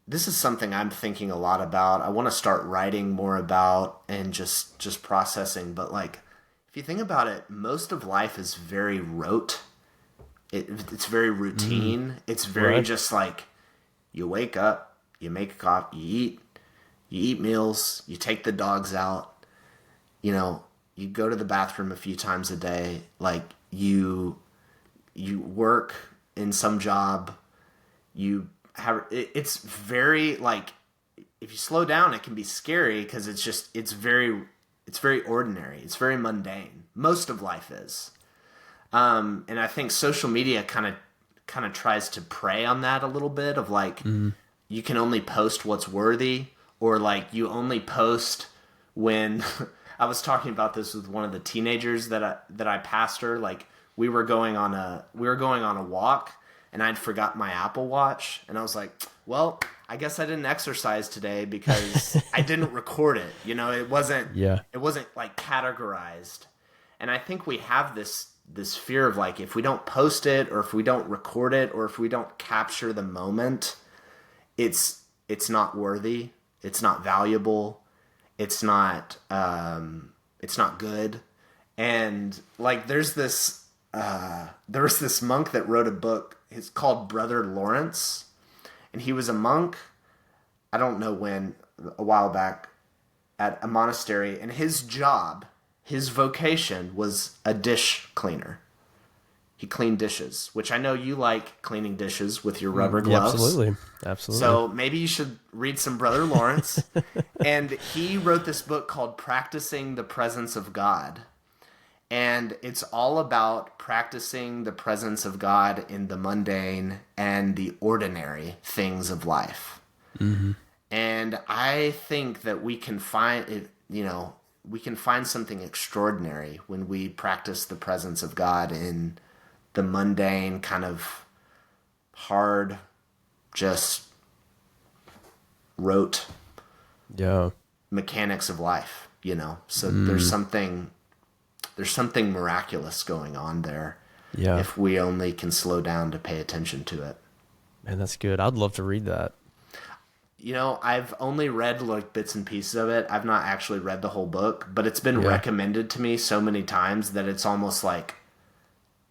this is something I'm thinking a lot about. I want to start writing more about and just processing. But like, if you think about it, most of life is very rote. It's very routine. It's very just like, you wake up, you make a coffee, you eat meals, you take the dogs out, you go to the bathroom a few times a day, like you work in some job, it's very like, if you slow down, it can be scary because it's very ordinary. It's very mundane. Most of life is. And I think social media kind of tries to prey on that a little bit of like, you can only post what's worthy, or like you only post when I was talking about this with one of the teenagers that I pastor. Like we were going on a walk and I'd forgot my Apple Watch, and I was like, well, I guess I didn't exercise today because I didn't record it. It wasn't like categorized. And I think we have this fear of like, if we don't post it, or if we don't record it, or if we don't capture the moment, it's not worthy. It's not valuable. It's not good. And like, there was this monk that wrote a book. It's called Brother Lawrence. And he was a monk, I don't know when, a while back, at a monastery. And his vocation was a dish cleaner. He cleaned dishes, which I know you like cleaning dishes with your rubber gloves. Absolutely. So maybe you should read some Brother Lawrence. And he wrote this book called Practicing the Presence of God. And it's all about practicing the presence of God in the mundane and the ordinary things of life. And I think that we can find it, we can find something extraordinary when we practice the presence of God in the mundane, kind of hard, just rote mechanics of life, So there's something miraculous going on there. Yeah. If we only can slow down to pay attention to it. Man, that's good. I'd love to read that. I've only read like bits and pieces of it. I've not actually read the whole book, but it's been recommended to me so many times that it's almost like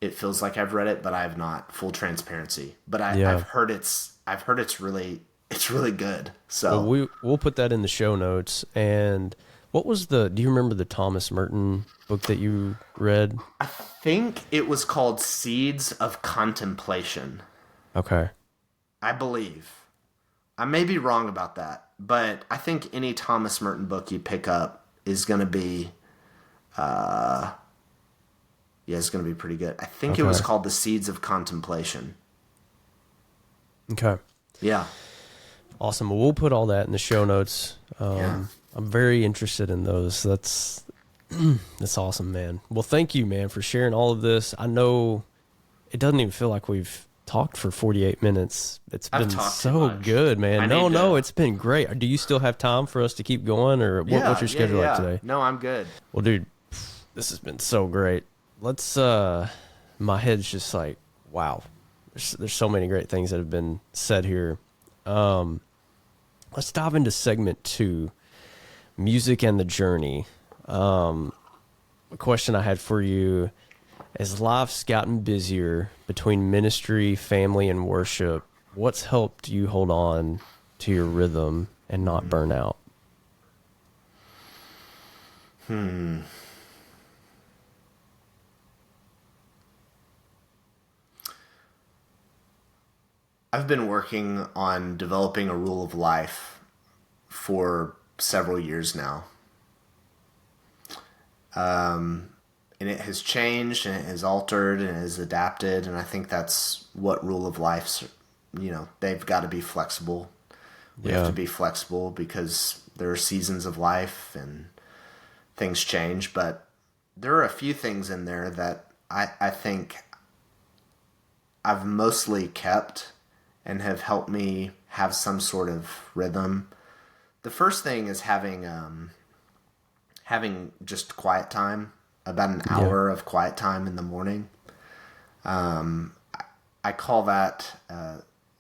it feels like I've read it, but I've not. Full transparency. But I've heard it's really good. So we'll put that in the show notes. And what was do you remember the Thomas Merton book that you read? I think it was called Seeds of Contemplation. Okay. I believe. I may be wrong about that, but I think any Thomas Merton book you pick up is going to be, it's going to be pretty good. I think it was called The Seeds of Contemplation. Okay. Yeah. Awesome. Well, we'll put all that in the show notes. I'm very interested in those. That's awesome, man. Well, thank you, man, for sharing all of this. I know it doesn't even feel like we've talked for 48 minutes. It's been so good, man. No, it's been great. Do you still have time for us to keep going, or what's your schedule like today? No, I'm good. Well, dude, this has been so great. Let's, my head's just like, wow. There's so many great things that have been said here. Let's dive into segment 2, music and the journey. A question I had for you: as life's gotten busier between ministry, family, and worship, what's helped you hold on to your rhythm and not burn out? I've been working on developing a rule of life for several years now. And it has changed and it has altered and it has adapted. And I think that's what rule of life's, they've got to be flexible. We have to be flexible because there are seasons of life and things change. But there are a few things in there that I think I've mostly kept and have helped me have some sort of rhythm. The first thing is having just quiet time, about an hour of quiet time in the morning. I call that,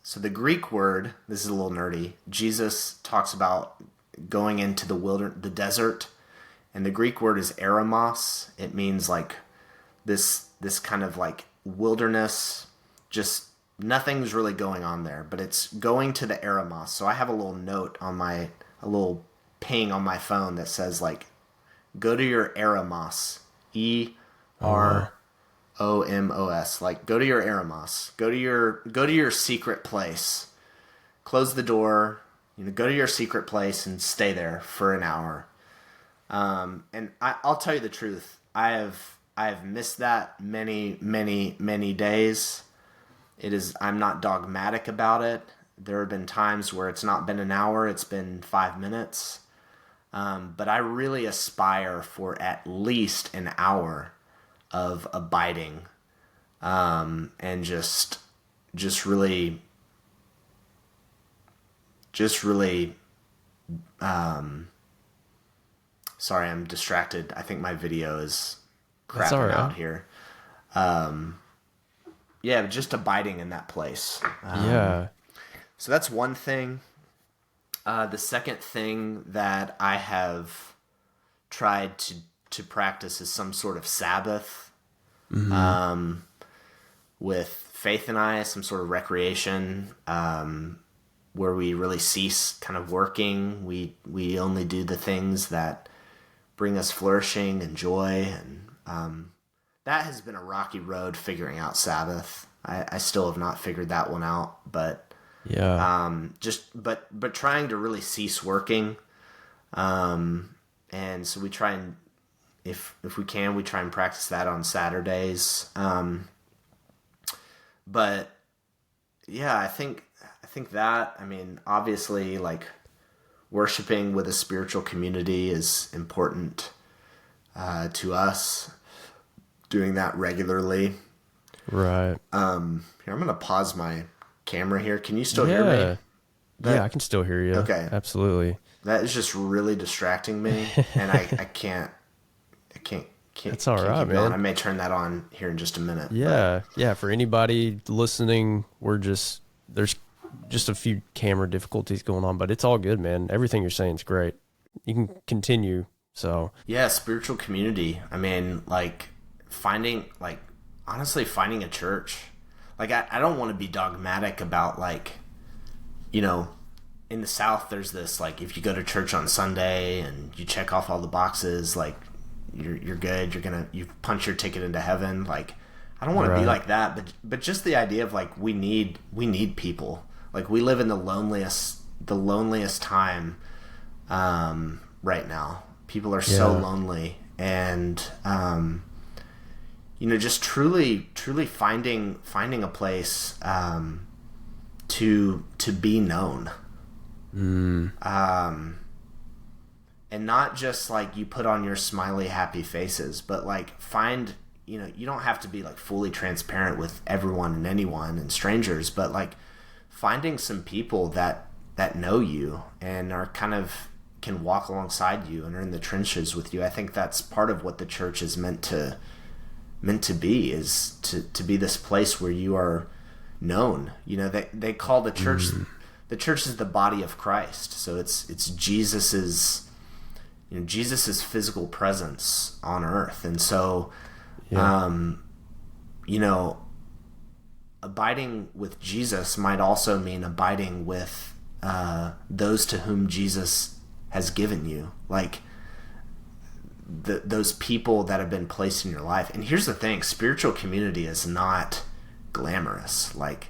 so the Greek word, this is a little nerdy, Jesus talks about going into the desert, and the Greek word is eremos. It means like this kind of like wilderness, just nothing's really going on there, but it's going to the eremos. So I have a little note on a little ping on my phone that says like, go to your eremos, EROMOS, like go to your eremos, go to your secret place, close the door, go to your secret place and stay there for an hour. And I'll tell you the truth. I have missed that many days. I'm not dogmatic about it. There have been times where it's not been an hour, it's been 5 minutes. But I really aspire for at least an hour of abiding, and just really, sorry, I'm distracted. I think my video is crapping out here. Just abiding in that place. So that's one thing. The second thing that I have tried to practice is some sort of Sabbath, with Faith and I, some sort of recreation, where we really cease kind of working. We only do the things that bring us flourishing and joy, and that has been a rocky road figuring out Sabbath. I still have not figured that one out, but but trying to really cease working, and so we try and if we can, we try and practice that on Saturdays. But yeah, I think that, I mean, obviously, like, worshiping with a spiritual community is important to us. Doing that regularly, right? Here, I'm gonna pause my camera here. Can you still hear me? Yeah, I can still hear you. Okay, absolutely. That is just really distracting me, and I can't. It's all right, man. Going. I may turn that on here in just a minute. Yeah. For anybody listening, there's just a few camera difficulties going on, but it's all good, man. Everything you're saying is great. You can continue. So yeah, spiritual community. I mean, like honestly finding a church. Like, I don't want to be dogmatic about, like, in the South, there's this, like, if you go to church on Sunday and you check off all the boxes, like, you're good, you punch your ticket into heaven. Like, I don't want to be like that, but just the idea of, like, we need people. Like, we live in the loneliest time right now. People are so lonely, and just truly finding a place to be known. And not just like you put on your smiley happy faces, but like find, you don't have to be like fully transparent with everyone and anyone and strangers, but like finding some people that know you and are kind of can walk alongside you and are in the trenches with you. I think that's part of what the church is meant to be, is to be this place where you are known. They call the church, the church is the body of Christ. So it's Jesus's physical presence on earth. And so, abiding with Jesus might also mean abiding with those to whom Jesus has given you. Like, those people that have been placed in your life. And here's the thing, spiritual community is not glamorous. Like,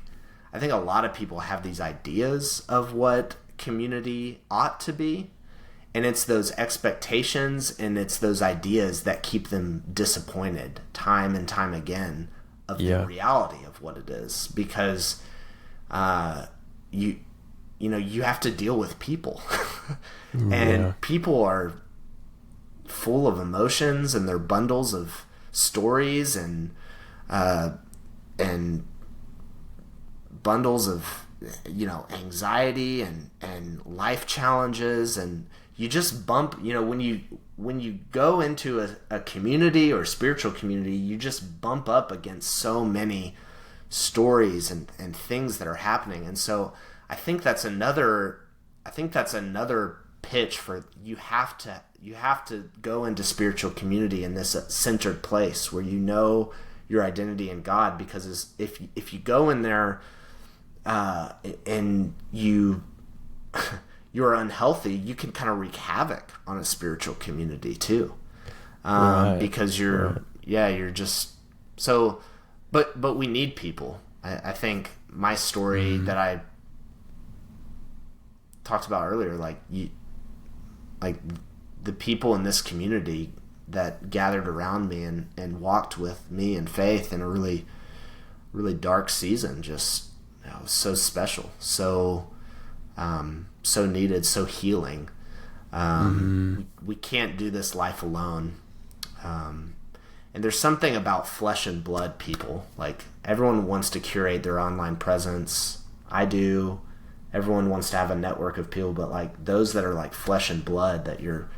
I think a lot of people have these ideas of what community ought to be, and it's those expectations and it's those ideas that keep them disappointed time and time again of the reality of what it is, because you have to deal with people and people are full of emotions, and they're bundles of stories and bundles of anxiety and life challenges, and you just bump when you go into a community or spiritual community, you just bump up against so many stories and things that are happening. And so I think that's another pitch for you have to go into spiritual community in this centered place where you know your identity in God, because if you go in there and you're unhealthy, you can kind of wreak havoc on a spiritual community too, because you're just so. But we need people. I think my story that I talked about earlier, like the people in this community that gathered around me and walked with me in faith in a really, really dark season, just so special, so needed, so healing. We can't do this life alone. And there's something about flesh and blood people. Like, everyone wants to curate their online presence. I do. Everyone wants to have a network of people, but like those that are like flesh and blood that you're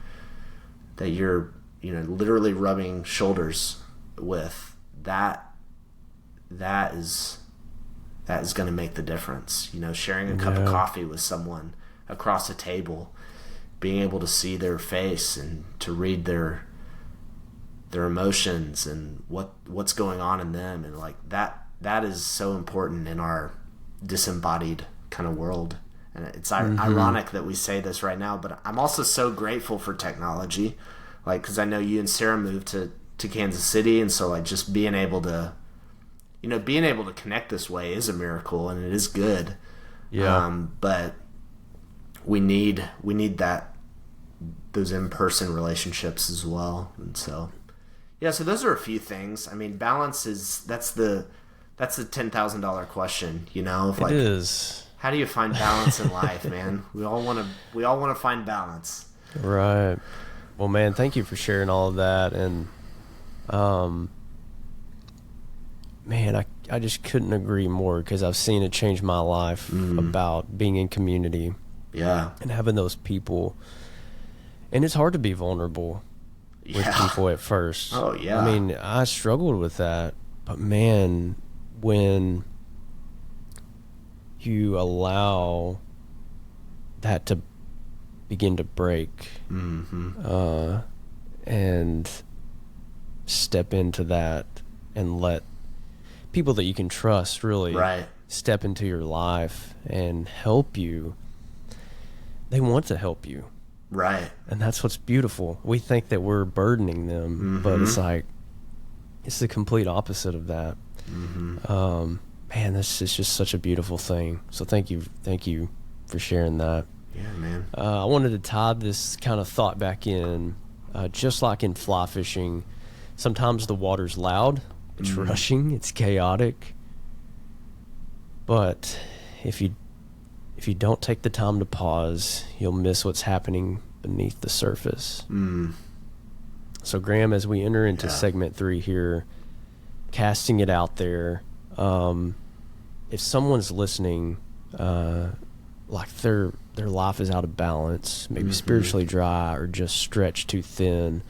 literally rubbing shoulders with, that is going to make the difference. Sharing a cup of coffee with someone across a table, being able to see their face and to read their emotions and what's going on in them, and like that is so important in our disembodied kind of world. And it's ironic that we say this right now, but I'm also so grateful for technology, like, because I know you and Sarah moved to Kansas City, and so like just being able to connect this way is a miracle, and it is good. But we need those in-person relationships as well. And so so those are a few things. I mean, balance that's the $10,000 question, of like, it is. How do you find balance in life, man? We all want to find balance. Right. Well, man, thank you for sharing all of that. And man, I just couldn't agree more, because I've seen it change my life about being in community. Yeah. And having those people. And it's hard to be vulnerable with people at first. Oh, yeah. I mean, I struggled with that. But, man, when you allow that to begin to break and step into that and let people that you can trust really step into your life and help you, they want to help you. Right. And that's what's beautiful. We think that we're burdening them, but it's like, it's the complete opposite of that. Man, this is just such a beautiful thing. So thank you for sharing that. Yeah, man. I wanted to tie this kind of thought back in, just like in fly fishing. Sometimes the water's loud, it's rushing, it's chaotic. But if you don't take the time to pause, you'll miss what's happening beneath the surface. So, Graeme, as we enter into segment 3 here, casting it out there, if someone's listening, like their life is out of balance, maybe spiritually dry or just stretched too thin,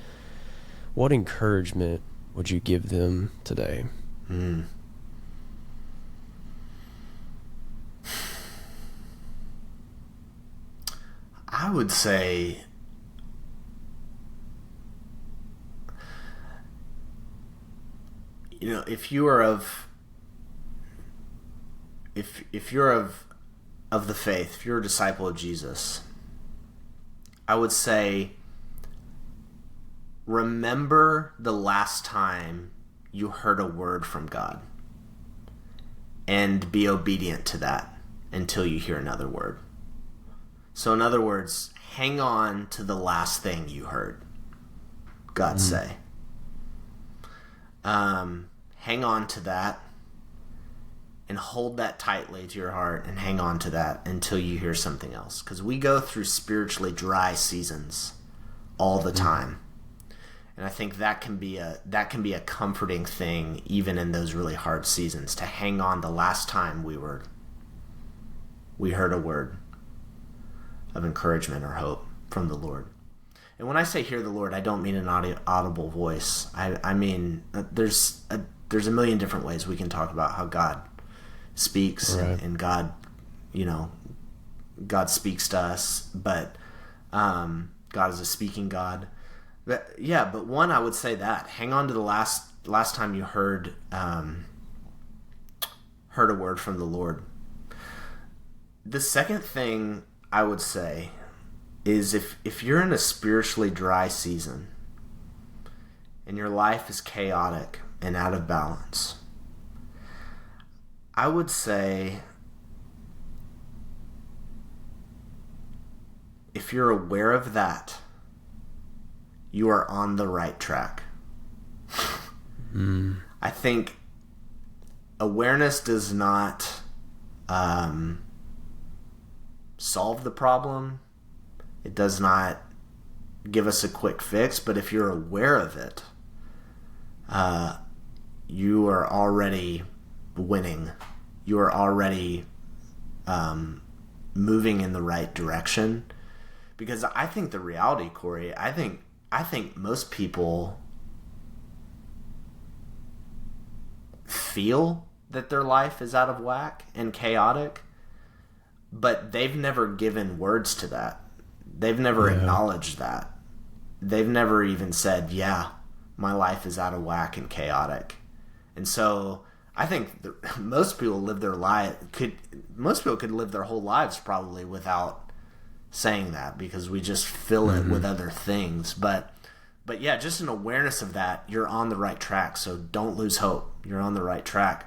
what encouragement would you give them today? I would say, if you are of the faith, if you're a disciple of Jesus, I would say, remember the last time you heard a word from God, and be obedient to that until you hear another word. So in other words, hang on to the last thing you heard God say. Hang on to that and hold that tightly to your heart and hang on to that until you hear something else. Because we go through spiritually dry seasons all the time. And I think that can be a comforting thing even in those really hard seasons, to hang on the last time we heard a word of encouragement or hope from the Lord. And when I say hear the Lord, I don't mean an audible voice. I mean there's a million different ways we can talk about how God speaks, right. and God, God speaks to us, but God is a speaking God. But one, I would say that hang on to the last time you heard a word from the Lord. The second thing I would say is if you're in a spiritually dry season and your life is chaotic and out of balance, I would say if you're aware of that, you are on the right track. I think awareness does not solve the problem. It does not give us a quick fix, but if you're aware of it, you are already winning. You are already moving in the right direction. Because I think the reality, Cory, I think most people feel that their life is out of whack and chaotic, but they've never given words to that. They've never acknowledged that. They've never even said, yeah, my life is out of whack and chaotic. And so I think most people could live their whole lives probably without saying that, because we just fill it with other things. But yeah, just an awareness of that, you're on the right track. So don't lose hope. You're on the right track.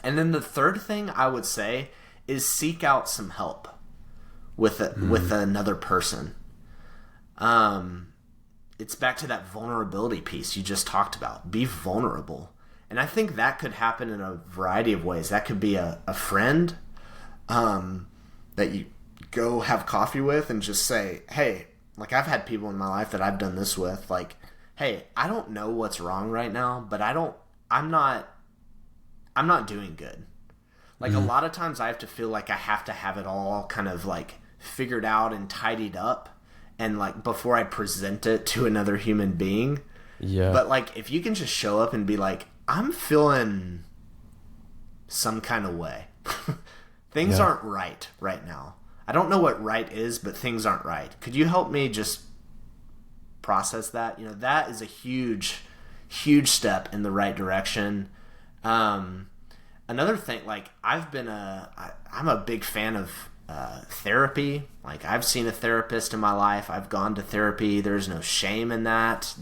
And then the third thing I would say is seek out some help with another person. It's back to that vulnerability piece you just talked about. Be vulnerable. And I think that could happen in a variety of ways. That could be a friend that you go have coffee with and just say, hey, like I've had people in my life that I've done this with, like, hey, I don't know what's wrong right now, but I'm not doing good. Like a lot of times I have to feel like I have to have it all kind of like figured out and tidied up and like before I present it to another human being. Yeah. But like if you can just show up and be like, I'm feeling some kind of way. Things aren't right now. I don't know what right is, but things aren't right. Could you help me just process that? That is a huge, huge step in the right direction. Another thing, like I'm a big fan of therapy. Like I've seen a therapist in my life. I've gone to therapy. There's no shame in that.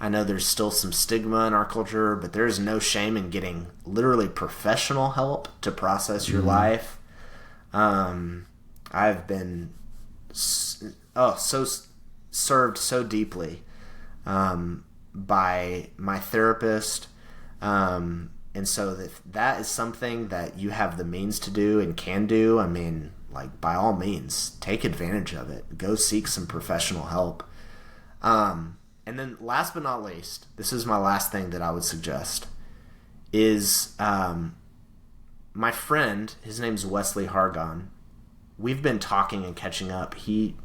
I know there's still some stigma in our culture, but there's no shame in getting literally professional help to process your life. I've been so served so deeply by my therapist. And so that is something that you have the means to do and can do. I mean, like by all means, take advantage of it. Go seek some professional help. And then last but not least, this is my last thing that I would suggest, is my friend, his name's Wesley Hargon. We've been talking and catching up.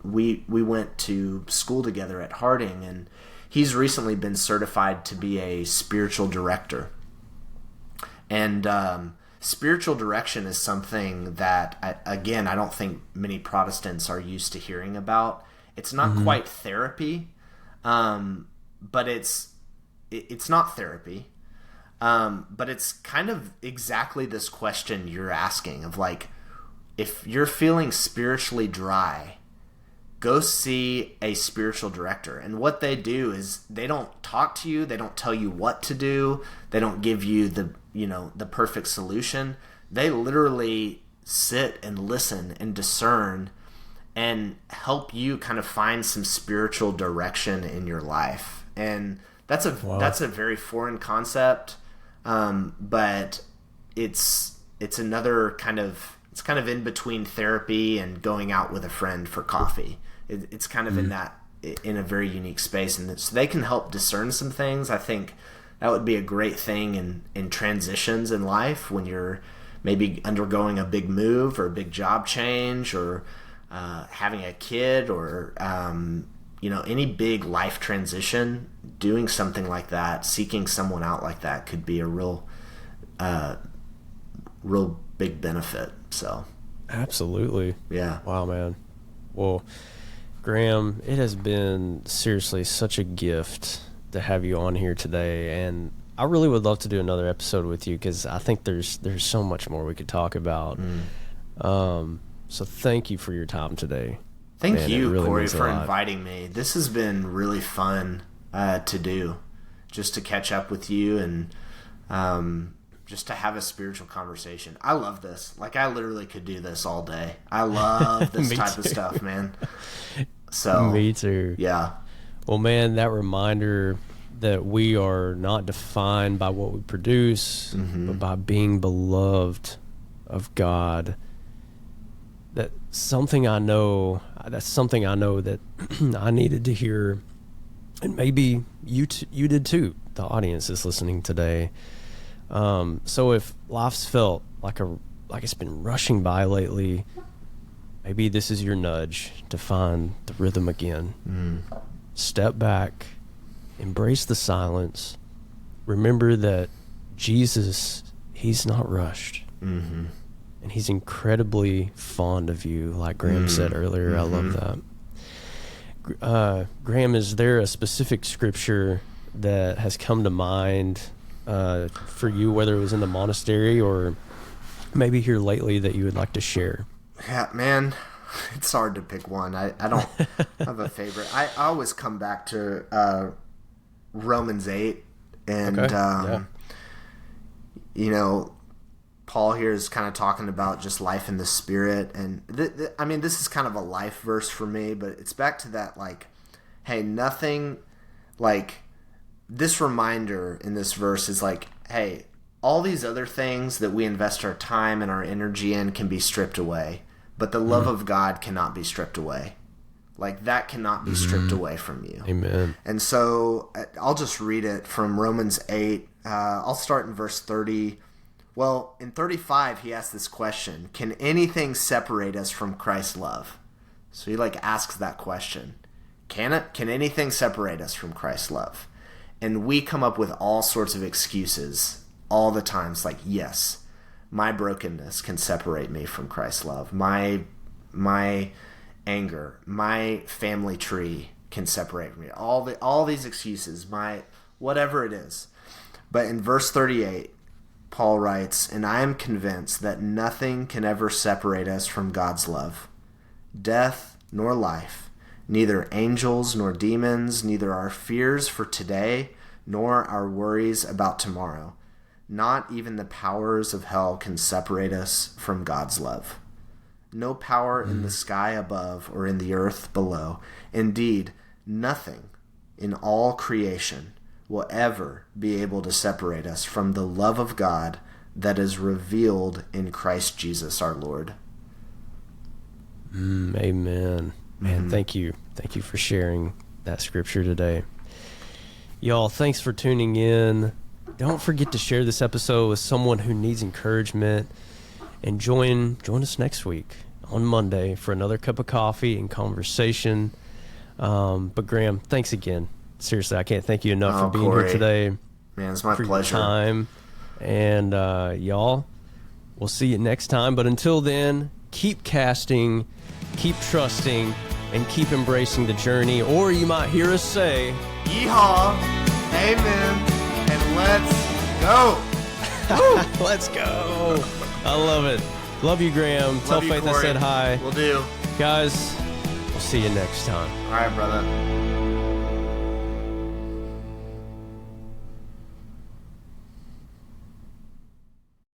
We went to school together at Harding, and he's recently been certified to be a spiritual director. And spiritual direction is something that, I don't think many Protestants are used to hearing about. It's not quite therapy, but it's not therapy. But it's kind of exactly this question you're asking of like, if you're feeling spiritually dry, go see a spiritual director. And what they do is they don't talk to you. They don't tell you what to do. They don't give you the perfect solution. They literally sit and listen and discern and help you kind of find some spiritual direction in your life. And that's a very foreign concept, but it's another kind of, it's kind of in between therapy and going out with a friend for coffee. It's kind of in a very unique space, and so they can help discern some things. I think that would be a great thing in transitions in life, when you're maybe undergoing a big move or a big job change, or having a kid, or any big life transition. Doing something like that, seeking someone out like that, could be a real big benefit. So absolutely. Yeah. Wow, man. Well, Graeme, it has been seriously such a gift to have you on here today, and I really would love to do another episode with you, because I think there's so much more we could talk about. So thank you for your time today. Thank you, really, Cory, for inviting me. This has been really fun to do, just to catch up with you and just to have a spiritual conversation. I love this. Like, I literally could do this all day. I love this type of stuff, man. So me too. Yeah. Well, man, that reminder that we are not defined by what we produce, but by being beloved of God. That's something I know that I needed to hear, and maybe you did too. The audience is listening today. So if life's felt like it's been rushing by lately, maybe this is your nudge to find the rhythm again. Step back, embrace the silence. Remember that Jesus, he's not rushed. And he's incredibly fond of you, like Graeme said earlier. I love that. Graeme, is there a specific scripture that has come to mind for you, whether it was in the monastery or maybe here lately, that you would like to share? Yeah, man, it's hard to pick one. I don't have a favorite. I always come back to Romans 8, and Paul here is kind of talking about just life in the Spirit, and this is kind of a life verse for me, but it's back to that, like, hey, nothing, like, this reminder in this verse is like, hey, all these other things that we invest our time and our energy in can be stripped away, but the love of God cannot be stripped away. Like, that cannot be stripped away from you. Amen. And so I'll just read it from Romans 8. I'll start in verse 30. Well, in 35, he asks this question: can anything separate us from Christ's love? So he asks that question. Can anything separate us from Christ's love? And we come up with all sorts of excuses all the time. It's like, yes, my brokenness can separate me from Christ's love. My anger, my family tree can separate me. All these excuses, my whatever it is. But in verse 38, Paul writes, and I am convinced that nothing can ever separate us from God's love. Death nor life, neither angels nor demons, neither our fears for today nor our worries about tomorrow. Not even the powers of hell can separate us from God's love. No power in the sky above or in the earth below. Indeed, nothing in all creation will ever be able to separate us from the love of God that is revealed in Christ Jesus our Lord. Amen. Man, thank you. Thank you for sharing that scripture today. Y'all, thanks for tuning in. Don't forget to share this episode with someone who needs encouragement, and join us next week on Monday for another cup of coffee and conversation. But Graeme, thanks again. Seriously, I can't thank you enough for being Cory, here today. Man, it's my for pleasure. Your time. And y'all, we'll see you next time. But until then, keep casting, keep trusting, and keep embracing the journey. Or you might hear us say, yeehaw, amen, and let's go. Let's go. I love it. Love you, Graeme. Tell you, Faith Cory. I said hi. Will do. Guys, We'll see you next time. All right, brother.